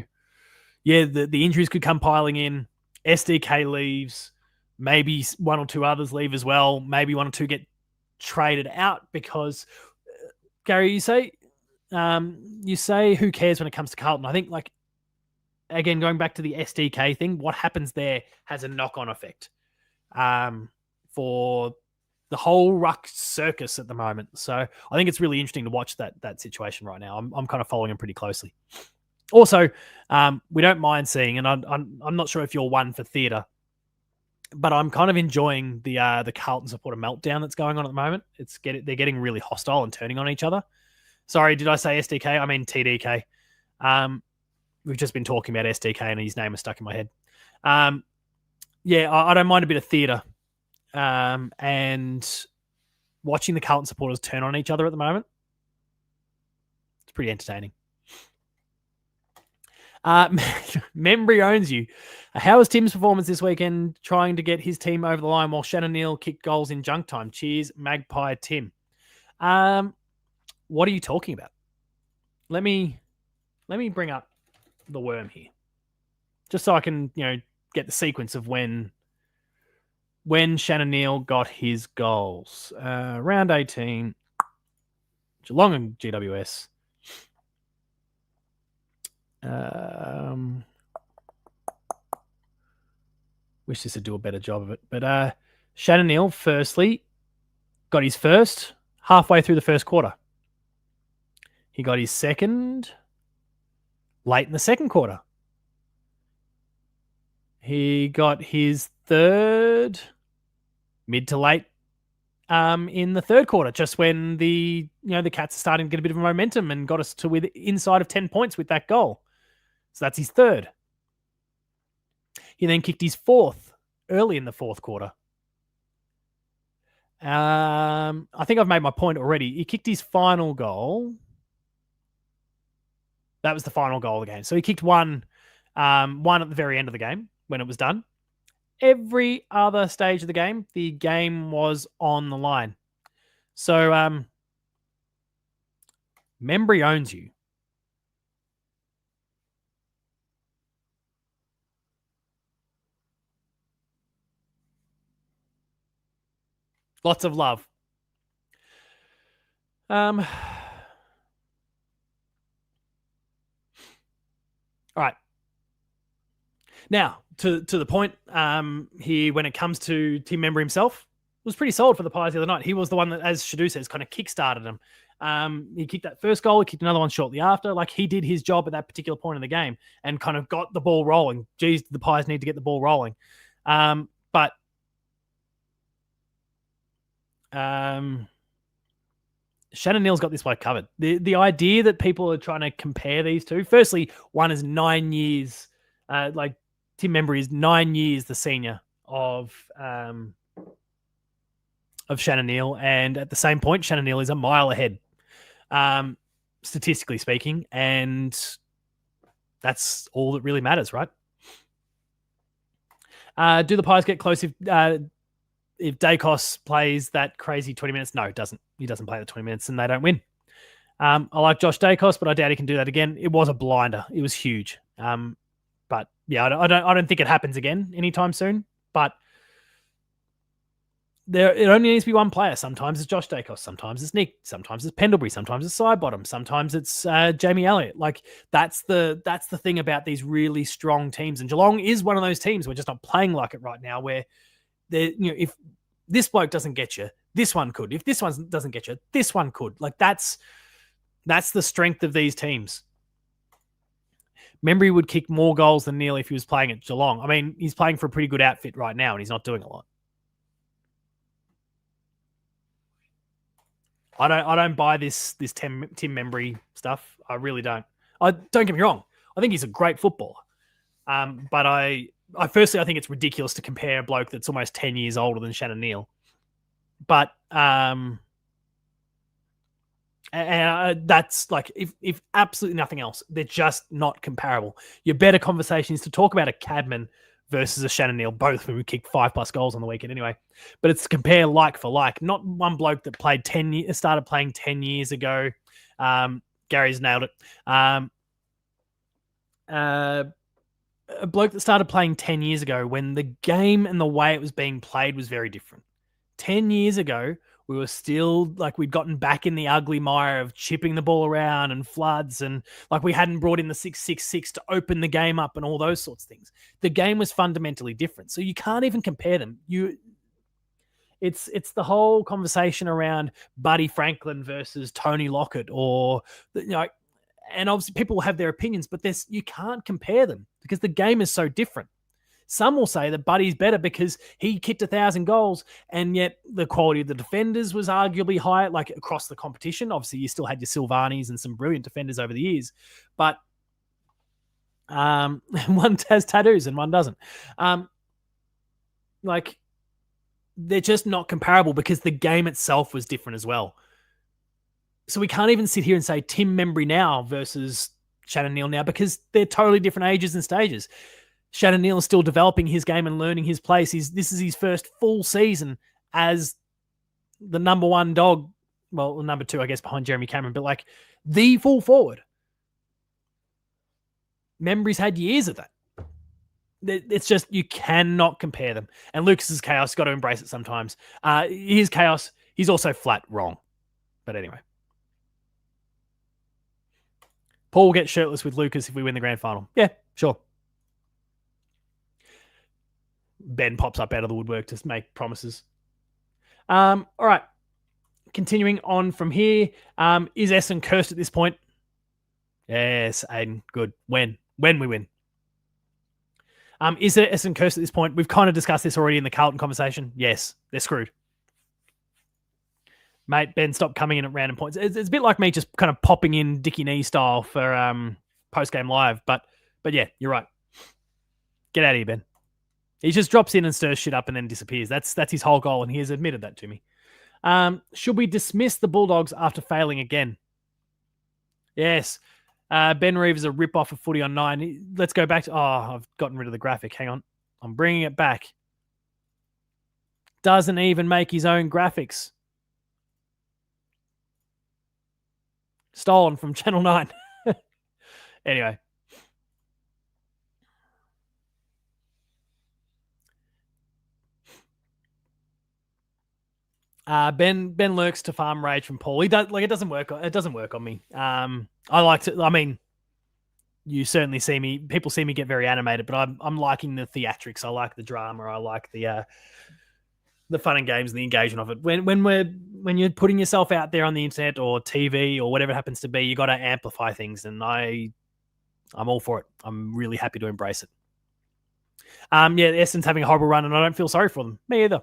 [SPEAKER 1] yeah, the injuries could come piling in. SDK leaves, maybe one or two others leave as well. Maybe one or two get traded out, because Gary, you say who cares when it comes to Carlton? I think, like, again, going back to the SDK thing, what happens there has a knock-on effect for the whole Ruck circus at the moment. So I think it's really interesting to watch that situation right now. I'm kind of following him pretty closely. Also, we don't mind seeing, and I'm not sure if you're one for theatre, but I'm kind of enjoying the Carlton supporter meltdown that's going on at the moment. They're getting really hostile and turning on each other. Sorry, did I say SDK? I mean TDK. We've just been talking about SDK, and his name is stuck in my head. I don't mind a bit of theatre, and watching the Carlton supporters turn on each other at the moment. It's pretty entertaining. Membry owns you. How was Tim's performance this weekend, trying to get his team over the line while Shannon Neal kicked goals in junk time? Cheers, Magpie Tim. What are you talking about? Let me bring up the worm here, just so I can get the sequence of when Shannon Neal got his goals. Round 18, Geelong and GWS. Wish this would do a better job of it. But Shannon Neal, firstly, got his first halfway through the first quarter. He got his second late in the second quarter. He got his third mid to late in the third quarter, just when the Cats are starting to get a bit of momentum and got us to inside of 10 points with that goal. So that's his third. He then kicked his fourth early in the fourth quarter. I think I've made my point already. He kicked his final goal. That was the final goal of the game. So he kicked one at the very end of the game when it was done. Every other stage of the game was on the line. So Membry owns you. Lots of love. All right. Now, to the point here, when it comes to Tim Membry himself, was pretty solid for the Pies the other night. He was the one that, as Shadu says, kind of kick-started him. He kicked that first goal. He kicked another one shortly after. Like, he did his job at that particular point in the game and kind of got the ball rolling. Geez, the Pies need to get the ball rolling. But Shannon Neal's got this one covered. The idea that people are trying to compare these two, firstly, one is 9 years, like Tim Membry is 9 years the senior of Shannon Neal, and at the same point, Shannon Neal is a mile ahead, statistically speaking, and that's all that really matters, right? Do the Pies get close if Dacos plays that crazy 20 minutes? No, it doesn't. He doesn't play the 20 minutes and they don't win. I like Josh Dacos, but I doubt he can do that again. It was a blinder. It was huge. But yeah, I don't think it happens again anytime soon. But it only needs to be one player. Sometimes it's Josh Dacos. Sometimes it's Nick. Sometimes it's Pendlebury. Sometimes it's Sidebottom. Sometimes it's Jamie Elliott. Like that's the thing about these really strong teams. And Geelong is one of those teams. We're just not playing like it right now, where if this bloke doesn't get you, this one could. If this one doesn't get you, this one could. Like that's the strength of these teams. Membry would kick more goals than Neal if he was playing at Geelong. I mean, he's playing for a pretty good outfit right now, and he's not doing a lot. I don't buy this Tim Membry stuff. I really don't. Don't get me wrong. I think he's a great footballer. But I firstly, I think it's ridiculous to compare a bloke that's almost 10 years older than Shannon Neal. But that's like, if absolutely nothing else, they're just not comparable. Your better conversation is to talk about a Cadman versus a Shannon Neal, both of whom kicked 5+ goals on the weekend anyway. But it's to compare like for like, not one bloke that started playing 10 years ago. Gary's nailed it. A bloke that started playing 10 years ago when the game and the way it was being played was very different. 10 years ago, we were still like, we'd gotten back in the ugly mire of chipping the ball around and floods, and like we hadn't brought in the 6-6-6 to open the game up and all those sorts of things. The game was fundamentally different. So you can't even compare them. It's the whole conversation around Buddy Franklin versus Tony Lockett, or and obviously people will have their opinions, but you can't compare them because the game is so different. Some will say that Buddy's better because he kicked 1,000 goals, and yet the quality of the defenders was arguably higher, like across the competition. Obviously, you still had your Silvanis and some brilliant defenders over the years, but one has tattoos and one doesn't. Like, they're just not comparable because the game itself was different as well. So we can't even sit here and say Tim Membry now versus Shannon Neal now, because they're totally different ages and stages. Shannon Neal is still developing his game and learning his place. This is his first full season as the number one dog. Well, number two, I guess, behind Jeremy Cameron, but like the full forward. Membry's had years of that. It's just, you cannot compare them. And Lucas's chaos, got to embrace it sometimes. His chaos, he's also flat wrong. But anyway. Paul will get shirtless with Lucas if we win the grand final. Yeah, sure. Ben pops up out of the woodwork to make promises. All right. Continuing on from here. Is Essendon cursed at this point? Yes, Aiden. Good. When we win. Is it Essendon cursed at this point? We've kind of discussed this already in the Carlton conversation. Yes, they're screwed. Mate, Ben, stop coming in at random points. It's a bit like me just kind of popping in Dickie Knee style for post-game live. But yeah, you're right. Get out of here, Ben. He just drops in and stirs shit up and then disappears. That's his whole goal, and he has admitted that to me. Should we dismiss the Bulldogs after failing again? Yes. Ben Reeve is a rip-off of footy on 9. Let's go back to... I've gotten rid of the graphic. Hang on. I'm bringing it back. Doesn't even make his own graphics. Stolen from Channel 9. Anyway. Ben lurks to farm rage from Paul. He does it doesn't work. It doesn't work on me. I like to. I mean, you certainly see me. People see me get very animated, but I'm liking the theatrics. I like the drama. I like the fun and games and the engagement of it. When you're putting yourself out there on the internet or TV or whatever it happens to be, you got to amplify things, and I'm all for it. I'm really happy to embrace it. Essendon's having a horrible run, and I don't feel sorry for them. Me either.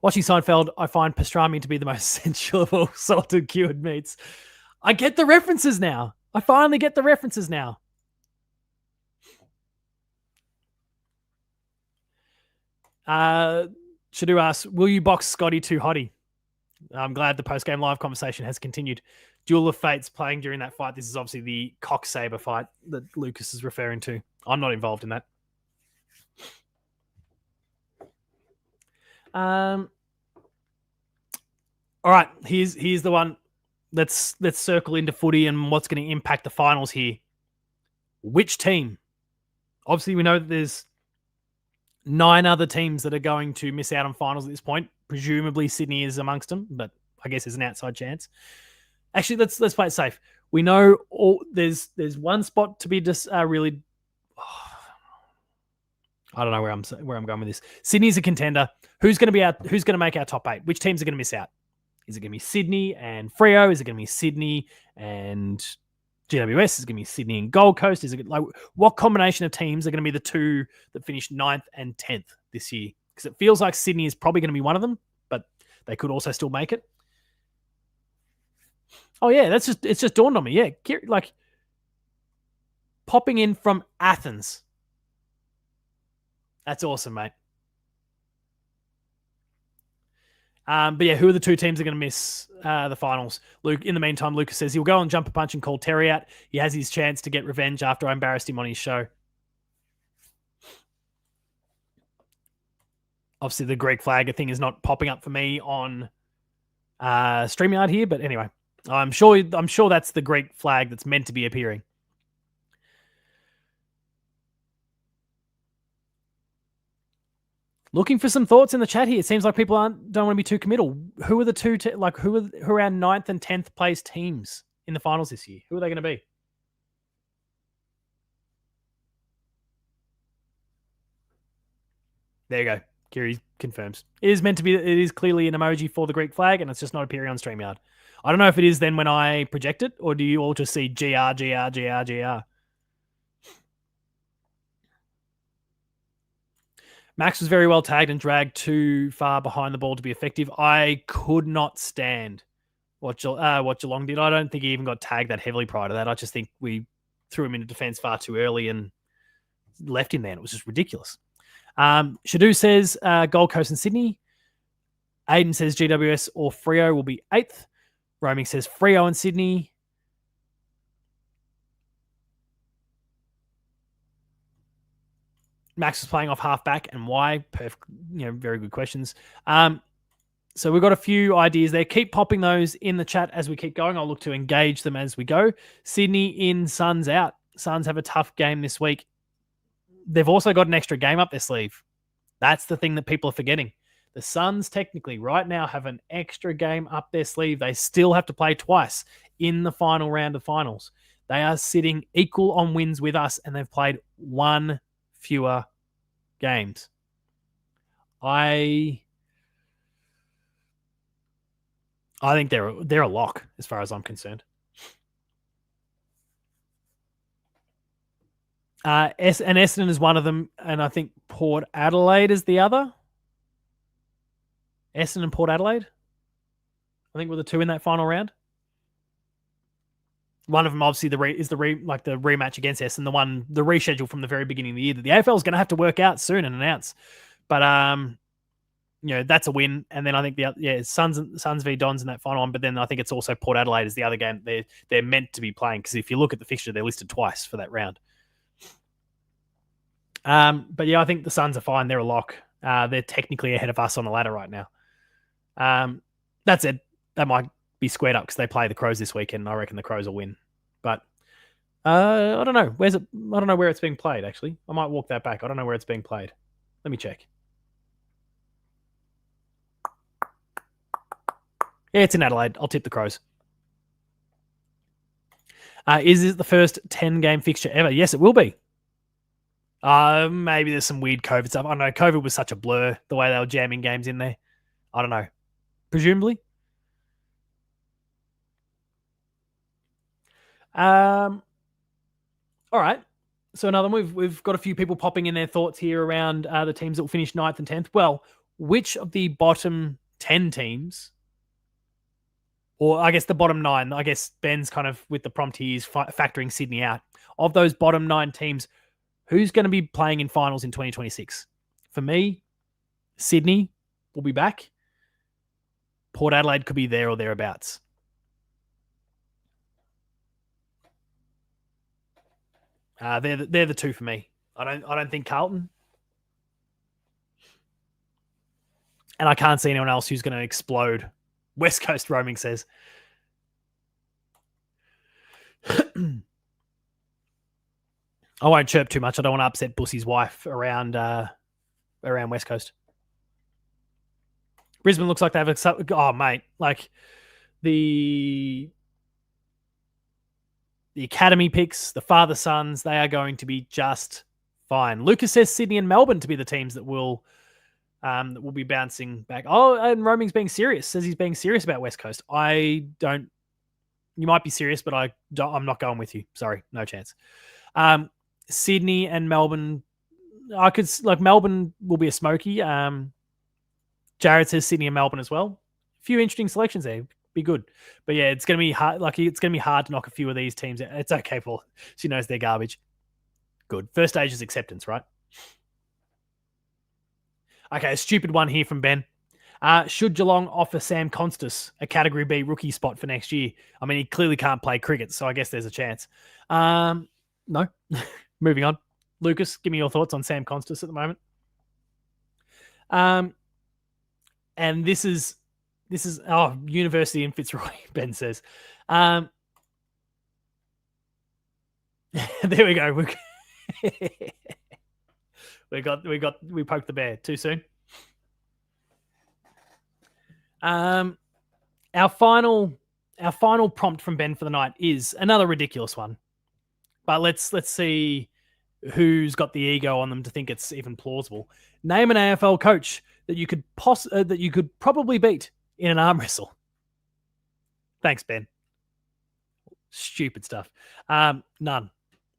[SPEAKER 1] Watching Seinfeld, I find pastrami to be the most essential of all salted cured meats. I get the references now. I finally get the references now. Shadu asks, will you box Scotty too hotty? I'm glad the post-game live conversation has continued. Duel of Fates playing during that fight. This is obviously the Cock Saber fight that Lucas is referring to. I'm not involved in that. All right, here's the one. Let's circle into footy and what's going to impact the finals here. Which team? Obviously, we know that there's 9 other teams that are going to miss out on finals at this point. Presumably, Sydney is amongst them, but I guess there's an outside chance. Actually, let's play it safe. We know there's one spot to be just really. I don't know where I'm going with this. Sydney's a contender. Who's going to make our top 8? Which teams are going to miss out? Is it going to be Sydney and Freo? Is it going to be Sydney and GWS? Is it going to be Sydney and Gold Coast? Is it like what combination of teams are going to be the 2 that finish 9th and 10th this year? Because it feels like Sydney is probably going to be one of them, but they could also still make it. Oh yeah, it's just dawned on me. Yeah, like popping in from Athens. That's awesome, mate. But yeah, who are the 2 teams that are going to miss the finals? Luke. In the meantime, Lucas says he'll go and jump a punch and call Terry out. He has his chance to get revenge after I embarrassed him on his show. Obviously, the Greek flag thing is not popping up for me on StreamYard here, but anyway, I'm sure that's the Greek flag that's meant to be appearing. Looking for some thoughts in the chat here. It seems like people don't want to be too committal. Who are the 2 who are our 9th and 10th place teams in the finals this year? Who are they going to be? There you go. Kiri confirms. It is meant to be. It is clearly an emoji for the Greek flag, and it's just not appearing on StreamYard. I don't know if it is then when I project it, or do you all just see GR, GR, GR, GR? Max was very well tagged and dragged too far behind the ball to be effective. I could not stand what Geelong did. I don't think he even got tagged that heavily prior to that. I just think we threw him into defence far too early and left him there. And it was just ridiculous. Shadu says Gold Coast and Sydney. Aiden says GWS or Freo will be 8th. Roaming says Freo and Sydney. Max is playing off halfback and why? Perfect, very good questions. So we've got a few ideas there. Keep popping those in the chat as we keep going. I'll look to engage them as we go. Sydney in, Suns out. Suns have a tough game this week. They've also got an extra game up their sleeve. That's the thing that people are forgetting. The Suns technically right now have an extra game up their sleeve. They still have to play twice in the final round of finals. They are sitting equal on wins with us, and they've played 1 fewer games. I think they're a lock as far as I'm concerned. And Essendon is one of them, and I think Port Adelaide is the other. Essendon and Port Adelaide, I think, were the two in that final round. One of them, obviously, the rematch against Essendon, the reschedule from the very beginning of the year that the AFL is going to have to work out soon and announce. But that's a win. And then I think Suns v Dons in that final one. But then I think it's also Port Adelaide is the other game they're meant to be playing, because if you look at the fixture, they're listed twice for that round. But yeah, I think the Suns are fine. They're a lock. They're technically ahead of us on the ladder right now. That's it. That might be squared up because they play the Crows this weekend, and I reckon the Crows will win. But I don't know. I don't know where it's being played, actually. I might walk that back. I don't know where it's being played. Let me check. Yeah, it's in Adelaide. I'll tip the Crows. Is it the first 10-game fixture ever? Yes, it will be. Maybe there's some weird COVID stuff. I don't know. COVID was such a blur, the way they were jamming games in there. I don't know. Presumably. All right. So another one. We've got a few people popping in their thoughts here around the teams that will finish 9th and 10th. Well, which of the bottom 10 teams, or I guess the bottom 9, I guess Ben's kind of with the prompt here is factoring Sydney out. Of those bottom 9 teams, who's going to be playing in finals in 2026? For me, Sydney will be back. Port Adelaide could be there or thereabouts. They're the two for me. I don't think Carlton, and I can't see anyone else who's going to explode. West Coast Roaming says. I won't chirp too much. I don't want to upset Bussy's wife around West Coast. Brisbane looks like they have mate, like the academy picks, the father sons, they are going to be just fine. Lucas says Sydney and Melbourne to be the teams that will be bouncing back. Oh, and Roaming's being serious. Says he's being serious about West Coast. You might be serious, but I'm not going with you. Sorry, no chance. Sydney and Melbourne, Melbourne will be a smoky. Jared says Sydney and Melbourne as well. A few interesting selections there. Be good. But yeah, it's going to be hard. It's going to be hard to knock a few of these teams out. It's okay, Paul. She knows they're garbage. Good. First stage is acceptance, right? Okay, a stupid one here from Ben. Should Geelong offer Sam Constas a Category B rookie spot for next year? I mean, he clearly can't play cricket, so I guess there's a chance. No. Moving on. Lucas, give me your thoughts on Sam Constas at the moment. And this is University in Fitzroy, Ben says. There we go. We poked the bear too soon. Our final prompt from Ben for the night is another ridiculous one. But let's see who's got the ego on them to think it's even plausible. Name an AFL coach that you could probably beat in an arm wrestle. Thanks, Ben. Stupid stuff. None.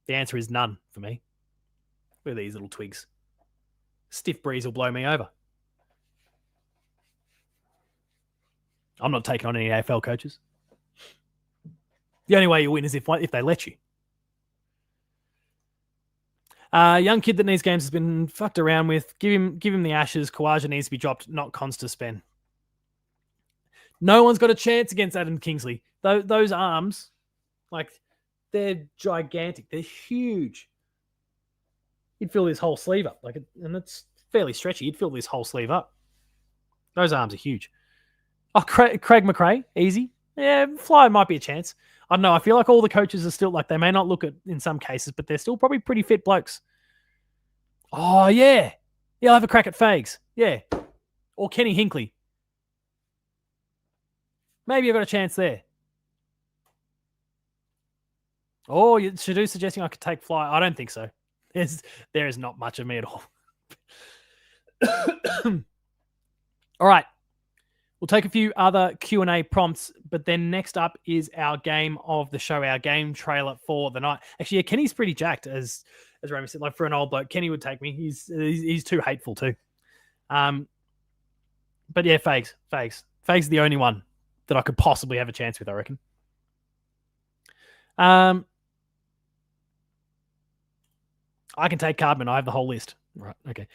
[SPEAKER 1] The answer is none for me. Look at these little twigs. Stiff breeze will blow me over. I'm not taking on any AFL coaches. The only way you win is if they let you. Young kid that needs games has been fucked around with. Give him the ashes. Kawaja needs to be dropped, not Constas, Ben. No one's got a chance against Adam Kingsley. Those arms, they're gigantic. They're huge. He'd fill his whole sleeve up, and it's fairly stretchy. He'd fill his whole sleeve up. Those arms are huge. Oh, Craig McRae, easy. Yeah, Fly might be a chance. I don't know. I feel like all the coaches are still, they may not look at in some cases, but they're still probably pretty fit blokes. Oh, yeah. Yeah, I'll have a crack at Fags. Yeah. Or Kenny Hinkley. Maybe I've got a chance there. Oh, Shadoo suggesting I could take Fly. I don't think so. There is not much of me at all. All right. We'll take a few other Q&A prompts, but then next up is our game of the show, our game trailer for the night. Actually, yeah, Kenny's pretty jacked, as as Remy said, like for an old bloke, Kenny would take me. He's too hateful too. But yeah, Fags. Fags the only one that I could possibly have a chance with, I reckon. I can take Cardman. I have the whole list. Right. Okay.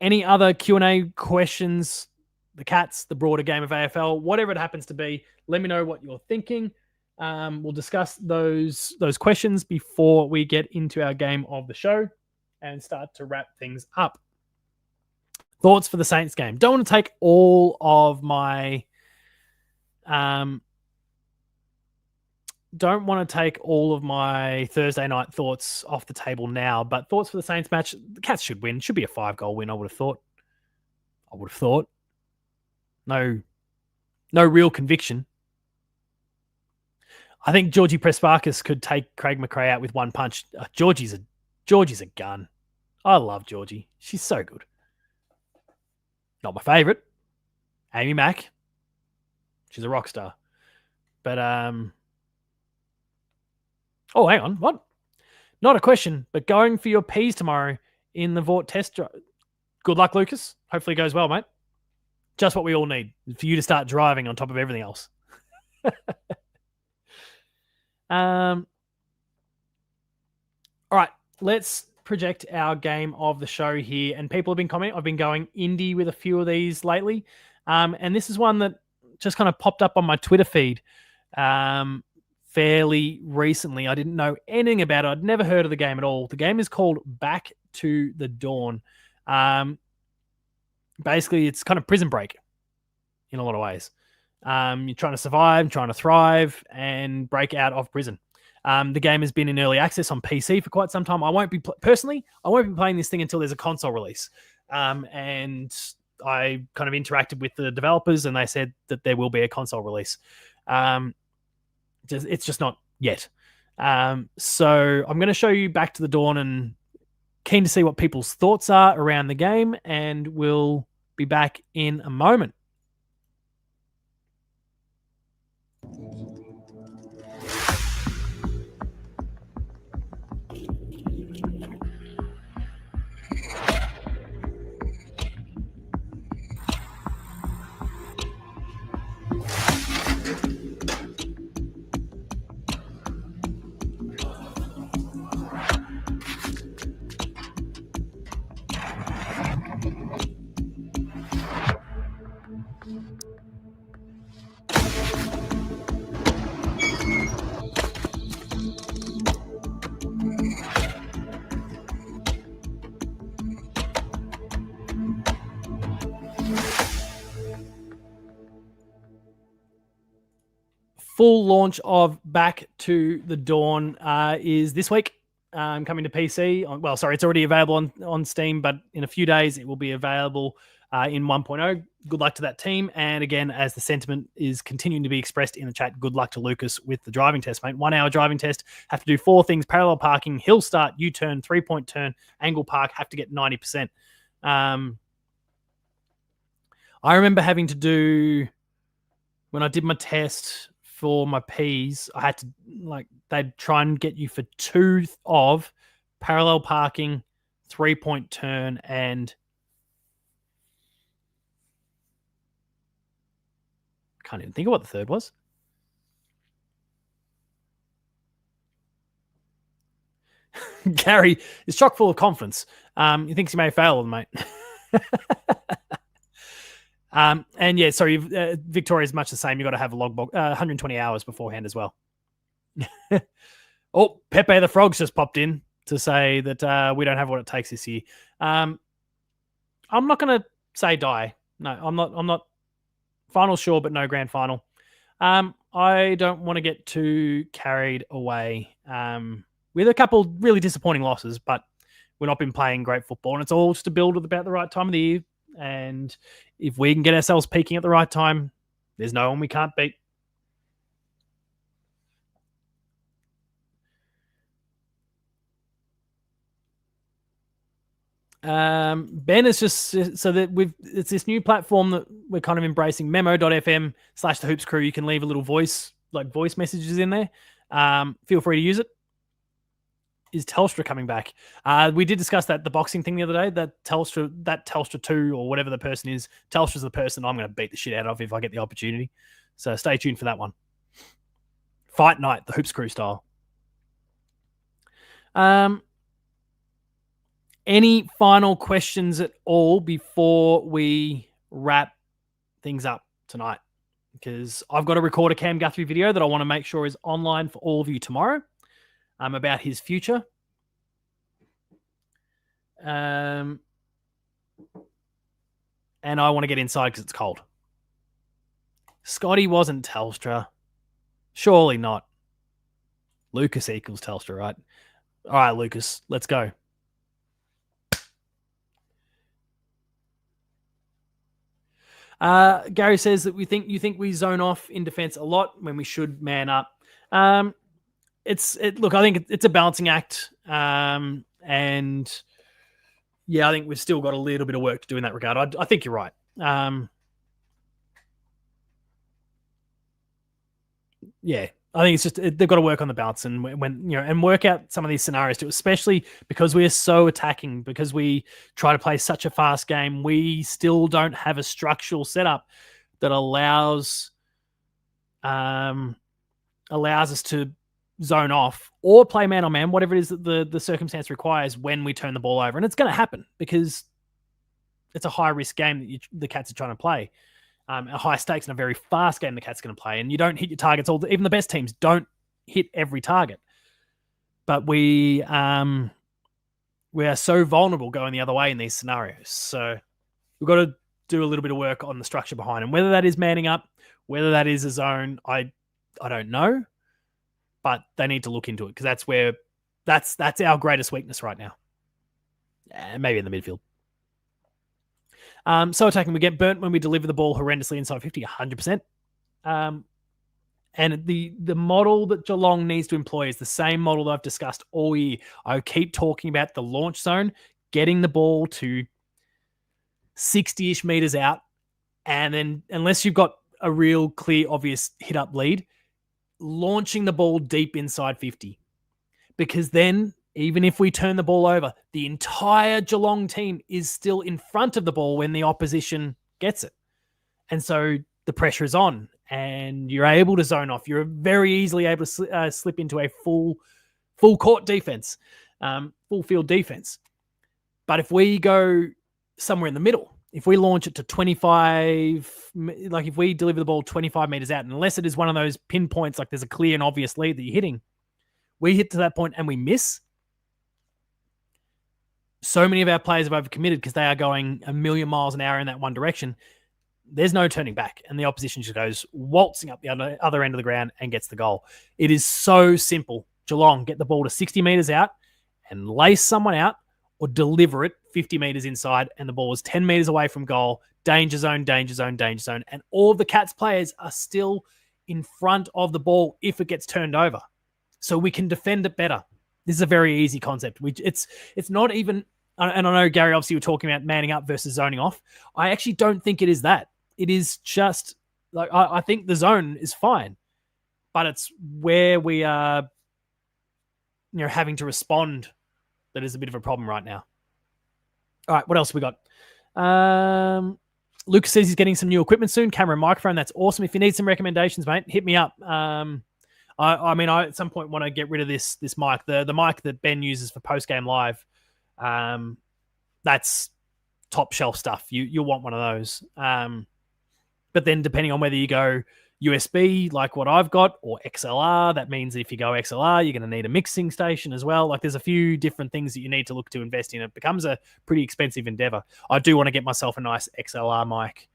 [SPEAKER 1] Any other Q&A questions? The Cats, the broader game of AFL, whatever it happens to be, let me know what you're thinking. We'll discuss those questions before we get into our game of the show and start to wrap things up. Thoughts for the Saints game. Don't want to take all of my Thursday night thoughts off the table now, but thoughts for the Saints match. The Cats should win. Should be a 5-goal win, I would have thought. No real conviction. I think Georgie Prespakis could take Craig McRae out with one punch. Georgie's a gun. I love Georgie. She's so good. Not my favourite. Amy Mack. She's a rock star. But, oh, hang on. What? Not a question, but going for your P's tomorrow in the Vort test drive. Good luck, Lucas. Hopefully it goes well, mate. Just what we all need for you to start driving on top of everything else. All right, let's project our game of the show here. And people have been commenting. I've been going indie with a few of these lately. And this is one that just kind of popped up on my Twitter feed fairly recently. I didn't know anything about it. I'd never heard of the game at all. The game is called Back to the Dawn. Basically, it's kind of Prison Break in a lot of ways. You're trying to survive, trying to thrive, and break out of prison. The game has been in early access on PC for quite some time. I won't be playing this thing until there's a console release. And I kind of interacted with the developers, and they said that there will be a console release. It's just not yet. So I'm going to show you Back to the Dawn, and keen to see what people's thoughts are around the game, and we'll be back in a moment. Full launch of Back to the Dawn is this week, coming to PC. It's already available on Steam, but in a few days it will be available in 1.0. Good luck to that team. And again, as the sentiment is continuing to be expressed in the chat, good luck to Lucas with the driving test, mate. 1 hour driving test. Have to do 4 things: parallel parking, hill start, U-turn, 3-point turn, angle park. Have to get 90%. I remember having to do, when I did my test for my P's, I had to, they'd try and get you for 2 of parallel parking, 3-point turn, and I can't even think of what the third was. Gary is chock full of confidence. He thinks he may fail on, mate. And yeah, sorry, Victoria is much the same. You've got to have a logbook, 120 hours beforehand as well. Oh, Pepe the Frog's just popped in to say that we don't have what it takes this year. I'm not going to say die. No, I'm not. Final, sure, but no grand final. I don't want to get too carried away with a couple really disappointing losses, but we've not been playing great football, and it's all just a build at about the right time of the year. And if we can get ourselves peaking at the right time, there's no one we can't beat. Ben is just so that it's this new platform that we're kind of embracing, memo.fm/the Hoops Crew. You can leave a little voice messages in there. Feel free to use it. is Telstra coming back? We did discuss the boxing thing the other day, that Telstra 2 or whatever the person is, Telstra's the person I'm going to beat the shit out of if I get the opportunity. So stay tuned for that one. Fight night, the Hoops Crew style. Any final questions at all before we wrap things up tonight? Because I've got to record a Cam Guthrie video that I want to make sure is online for all of you tomorrow. About his future. And I want to get inside because it's cold. Scotty wasn't Telstra. Surely not. Lucas equals Telstra, right? All right, Lucas, let's go. Gary says that you think we zone off in defense a lot when we should man up. Look, I think it's a balancing act. And yeah, I think we've still got a little bit of work to do in that regard. I think you're right. Yeah, I think it's just they've got to work on the balance and work out some of these scenarios too, especially because we are so attacking, because we try to play such a fast game. We still don't have a structural setup that allows us to zone off or play man on man, whatever it is that the circumstance requires when we turn the ball over. And it's going to happen because it's a high risk game that the Cats are trying to play. A high stakes and a very fast game the Cats are going to play. And you don't hit your targets. Even the best teams don't hit every target. But we are so vulnerable going the other way in these scenarios. So we've got to do a little bit of work on the structure behind them. Whether that is manning up, whether that is a zone, I don't know. But they need to look into it because that's our greatest weakness right now. Maybe in the midfield. So attacking, we get burnt when we deliver the ball horrendously inside 50, 100%. And the model that Geelong needs to employ is the same model that I've discussed all year. I keep talking about the launch zone, getting the ball to 60-ish meters out, and then unless you've got a real clear, obvious hit-up lead, launching the ball deep inside 50. Because then, even if we turn the ball over, the entire Geelong team is still in front of the ball when the opposition gets it. And so the pressure is on and you're able to zone off. You're very easily able to slip into a full court defense, full field defense. But if we go somewhere in the middle, if we launch it to 25, like if we deliver the ball 25 meters out, unless it is one of those pinpoints, like there's a clear and obvious lead that you're hitting, we hit to that point and we miss. So many of our players have overcommitted because they are going a million miles an hour in that one direction. There's no turning back, and the opposition just goes waltzing up the other end of the ground and gets the goal. It is so simple. Geelong, get the ball to 60 meters out and lace someone out, or deliver it 50 meters inside, and the ball is 10 meters away from goal. Danger zone, danger zone, danger zone. And all of the Cats players are still in front of the ball if it gets turned over. So we can defend it better. This is a very easy concept. It's not even, and I know, Gary, obviously, you were talking about manning up versus zoning off. I actually don't think it is that. It is just, like, I think the zone is fine, but it's where we are, having to respond that is a bit of a problem right now. All right, what else have we got? Lucas says he's getting some new equipment soon. Camera and microphone. That's awesome. If you need some recommendations, mate, hit me up. I at some point want to get rid of this mic. The mic that Ben uses for post-game live. That's top shelf stuff. You'll want one of those. But then depending on whether you go USB like what I've got or XLR, that means if you go XLR, you're going to need a mixing station as well. Like there's a few different things that you need to look to invest in. It becomes a pretty expensive endeavor. I do want to get myself a nice XLR mic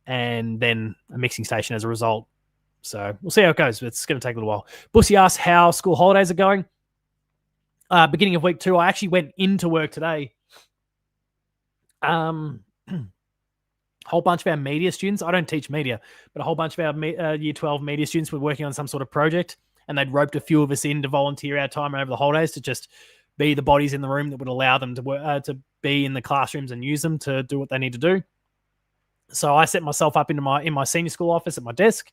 [SPEAKER 1] and then a mixing station as a result. So we'll see how it goes. It's going to take a little while. Bussy asks how school holidays are going. Beginning of week 2, I actually went into work today. Whole bunch of our media students, I don't teach media, but a whole bunch of our year 12 media students were working on some sort of project, and they'd roped a few of us in to volunteer our time over the holidays to just be the bodies in the room that would allow them to be in the classrooms and use them to do what they need to do. So I set myself up in my senior school office at my desk,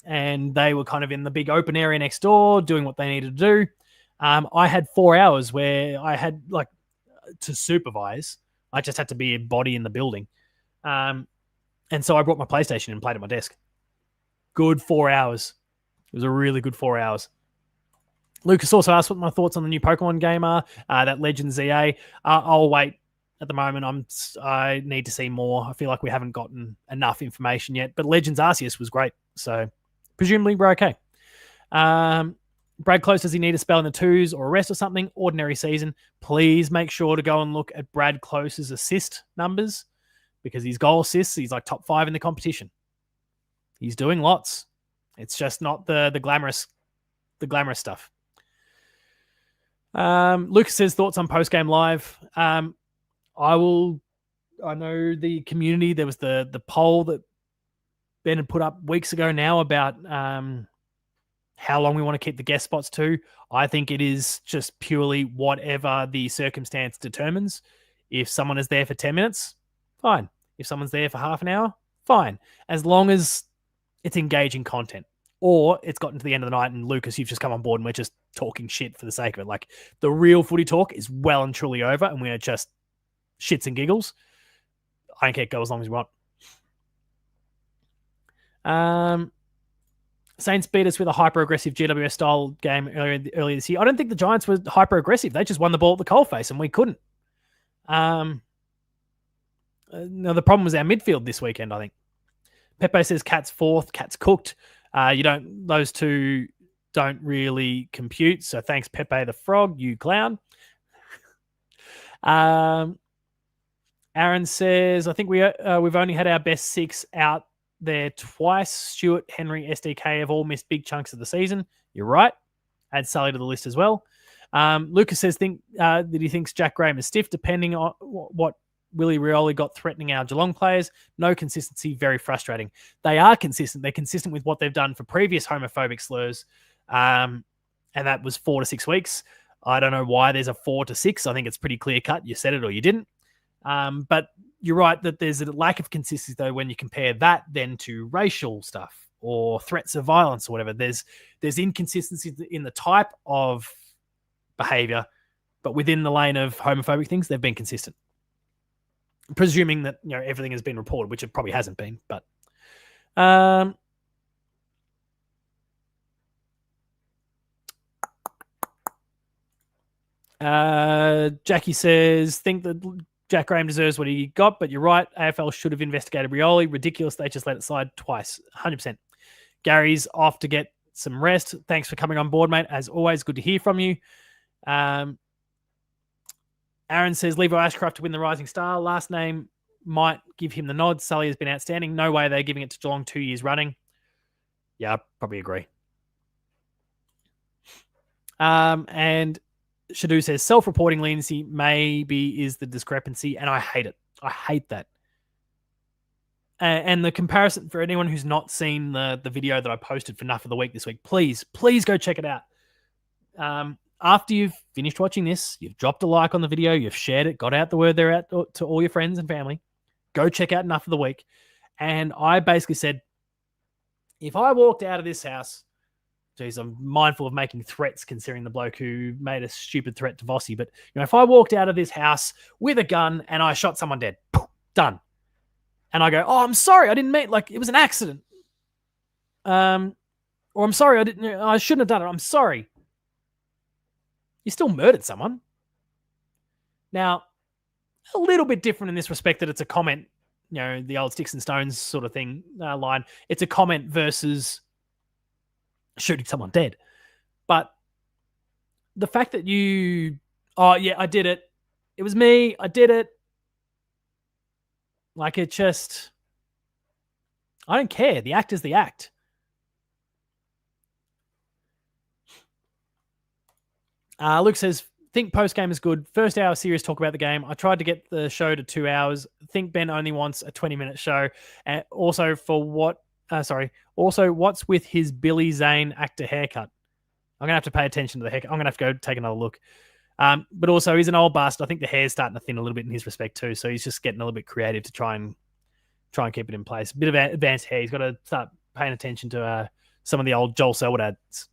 [SPEAKER 1] and they were kind of in the big open area next door doing what they needed to do. I had 4 hours where I had to supervise. I just had to be a body in the building. And so I brought my PlayStation and played at my desk. Good 4 hours. It was a really good 4 hours. Lucas also asked what my thoughts on the new Pokemon game are. That Legends ZA. I'll wait. At the moment, I need to see more. I feel like we haven't gotten enough information yet. But Legends Arceus was great. So presumably we're okay. Brad Close, does he need a spell in the twos or a rest or something? Ordinary season. Please make sure to go and look at Brad Close's assist numbers, because his goal assists, he's like top 5 in the competition. He's doing lots. It's just not the glamorous stuff. Lucas says thoughts on post-game live. I know the community, there was the poll that Ben had put up weeks ago now about how long we want to keep the guest spots to. I think it is just purely whatever the circumstance determines. If someone is there for 10 minutes, fine. If someone's there for half an hour, fine. As long as it's engaging content. Or it's gotten to the end of the night and Lucas, you've just come on board and we're just talking shit for the sake of it. Like, the real footy talk is well and truly over and we are just shits and giggles. I don't care, go as long as you want. Saints beat us with a hyper-aggressive GWS style game earlier this year. I don't think the Giants were hyper-aggressive. They just won the ball at the coalface and we couldn't. No, the problem was our midfield this weekend, I think. Pepe says Cat's fourth. Cat's cooked. Those two don't really compute. So thanks, Pepe the Frog, you clown. Aaron says, I think we've only had our best 6 out there twice. Stewart, Henry, SDK have all missed big chunks of the season. You're right. Add Sully to the list as well. Lucas says that he thinks Jack Graham is stiff, depending on what Willie Rioli got threatening our Geelong players. No consistency, very frustrating. They are consistent. They're consistent with what they've done for previous homophobic slurs. And that was 4 to 6 weeks. I don't know why there's a 4 to 6. I think it's pretty clear cut. You said it or you didn't. But you're right that there's a lack of consistency, though, when you compare that then to racial stuff or threats of violence or whatever. There's inconsistency in the type of behavior, but within the lane of homophobic things, they've been consistent. Presuming that everything has been reported, which it probably hasn't been, but Jackie says, think that Jack Graham deserves what he got, but you're right. AFL should have investigated Rioli. Ridiculous. They just let it slide twice. 100%. Gary's off to get some rest. Thanks for coming on board, mate. As always, good to hear from you. Aaron says Levi Ashcroft to win the Rising Star. Last name might give him the nod. Sully has been outstanding. No way they're giving it to Geelong 2 years running. Yeah, I probably agree. And Shadu says self-reporting leniency maybe is the discrepancy, and I hate it. I hate that. And the comparison, for anyone who's not seen the video that I posted for Nuff of the Week this week, please go check it out. After you've finished watching this, you've dropped a like on the video, you've shared it, got out the word there out to all your friends and family, go check out Enough of the Week. And I basically said, if I walked out of this house, geez, I'm mindful of making threats considering the bloke who made a stupid threat to Vossi, but if I walked out of this house with a gun and I shot someone dead, done. And I go, oh, I'm sorry, I didn't mean, it was an accident. Or I'm sorry, I shouldn't have done it, I'm sorry. You still murdered someone. Now, a little bit different in this respect that it's a comment, the old sticks and stones sort of thing line. It's a comment versus shooting someone dead. But the fact that oh, yeah, I did it. It was me. I did it. I don't care. The act is the act. Luke says, think post-game is good. First hour serious talk about the game. I tried to get the show to 2 hours. Think Ben only wants a 20-minute show. And also what's with his Billy Zane actor haircut? I'm going to have to pay attention to the haircut. I'm going to have to go take another look. But also, he's an old bastard. I think the hair's starting to thin a little bit in his respect too. So he's just getting a little bit creative to try and keep it in place. A bit of advanced hair. He's got to start paying attention to some of the old Joel Selwood ads.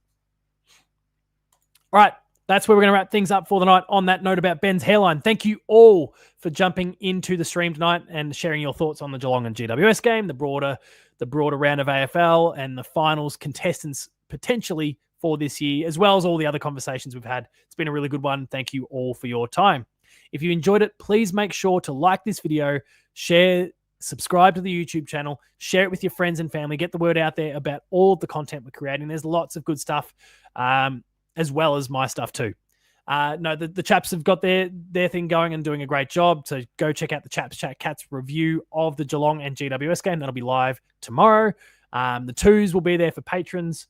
[SPEAKER 1] All right, that's where we're going to wrap things up for the night. On that note about Ben's hairline, thank you all for jumping into the stream tonight and sharing your thoughts on the Geelong and GWS game, the broader round of AFL, and the finals contestants potentially for this year, as well as all the other conversations we've had. It's been a really good one. Thank you all for your time. If you enjoyed it, please make sure to like this video, share, subscribe to the YouTube channel, share it with your friends and family, get the word out there about all of the content we're creating. There's lots of good stuff, as well as my stuff too. No, the chaps have got their thing going and doing a great job. So go check out the Chaps Chat Cats review of the Geelong and GWS game. That'll be live tomorrow. The twos will be there for patrons.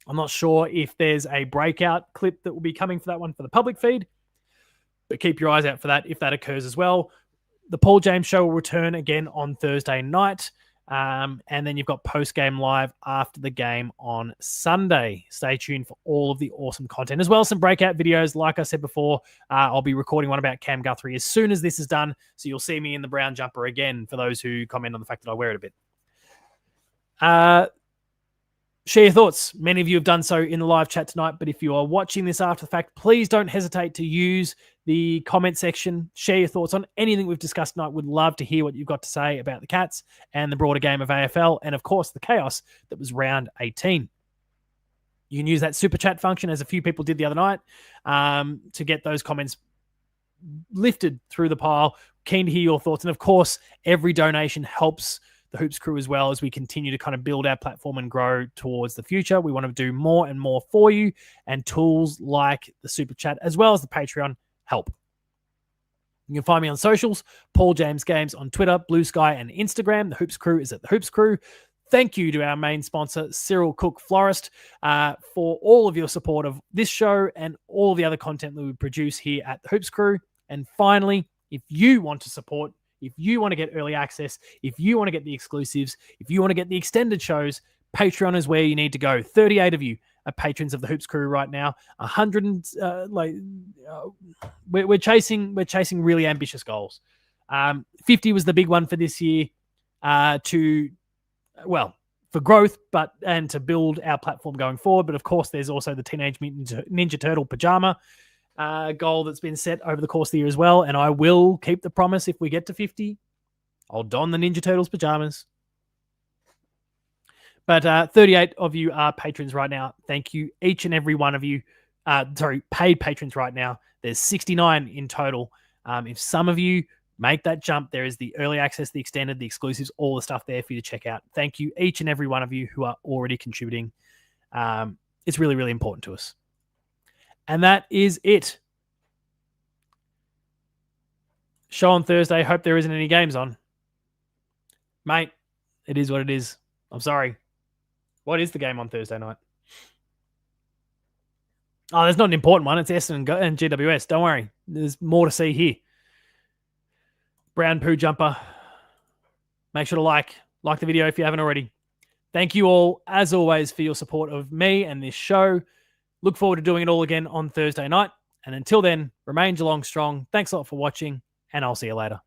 [SPEAKER 1] I'm not sure if there's a breakout clip that will be coming for that one for the public feed, but keep your eyes out for that if that occurs as well. The Paul James Show will return again on Thursday night. And then you've got post-game live after the game on Sunday. Stay tuned for all of the awesome content, as well as some breakout videos. Like I said before, I'll be recording one about Cam Guthrie as soon as this is done. So you'll see me in the brown jumper again for those who comment on the fact that I wear it a bit. Share your thoughts. Many of you have done so in the live chat tonight, but if you are watching this after the fact, please don't hesitate to use the comment section. Share your thoughts on anything we've discussed tonight. Would love to hear what you've got to say about the Cats and the broader game of AFL, and of course the chaos that was round 18. You can use that super chat function, as a few people did the other night, to get those comments lifted through the pile. Keen to hear your thoughts, and of course every donation helps the Hoops crew as well as we continue to kind of build our platform and grow towards the future. We want to do more and more for you, and tools like the super chat as well as the Patreon help. You can find me on socials, Paul James Games on Twitter, Blue Sky, and Instagram. The Hoops crew is at the Hoops crew. Thank you to our main sponsor, Cyril Cook Florist, for all of your support of this show and all the other content that we produce here at the Hoops crew. And finally, if you want to support, if you want to get early access, if you want to get the exclusives, if you want to get the extended shows, Patreon is where you need to go. 38 of you are patrons of the Hoops crew right now. 100, we're chasing really ambitious goals. 50 was the big one for this year, for growth, and to build our platform going forward. But of course, there's also the Teenage Mutant Ninja Turtle pajama goal that's been set over the course of the year as well. And I will keep the promise. If we get to 50, I'll don the Ninja Turtles pajamas. But 38 of you are patrons right now. Thank you, each and every one of you. Paid patrons right now. There's 69 in total. If some of you make that jump, there is the early access, the extended, the exclusives, all the stuff there for you to check out. Thank you, each and every one of you who are already contributing. It's really, really important to us. And that is it. Show on Thursday. Hope there isn't any games on. Mate, it is what it is. I'm sorry. What is the game on Thursday night? Oh, there's not an important one. It's Essendon and GWS. Don't worry. There's more to see here. Brown poo jumper. Make sure to like the video if you haven't already. Thank you all, as always, for your support of me and this show. Look forward to doing it all again on Thursday night. And until then, remain Geelong strong. Thanks a lot for watching, and I'll see you later.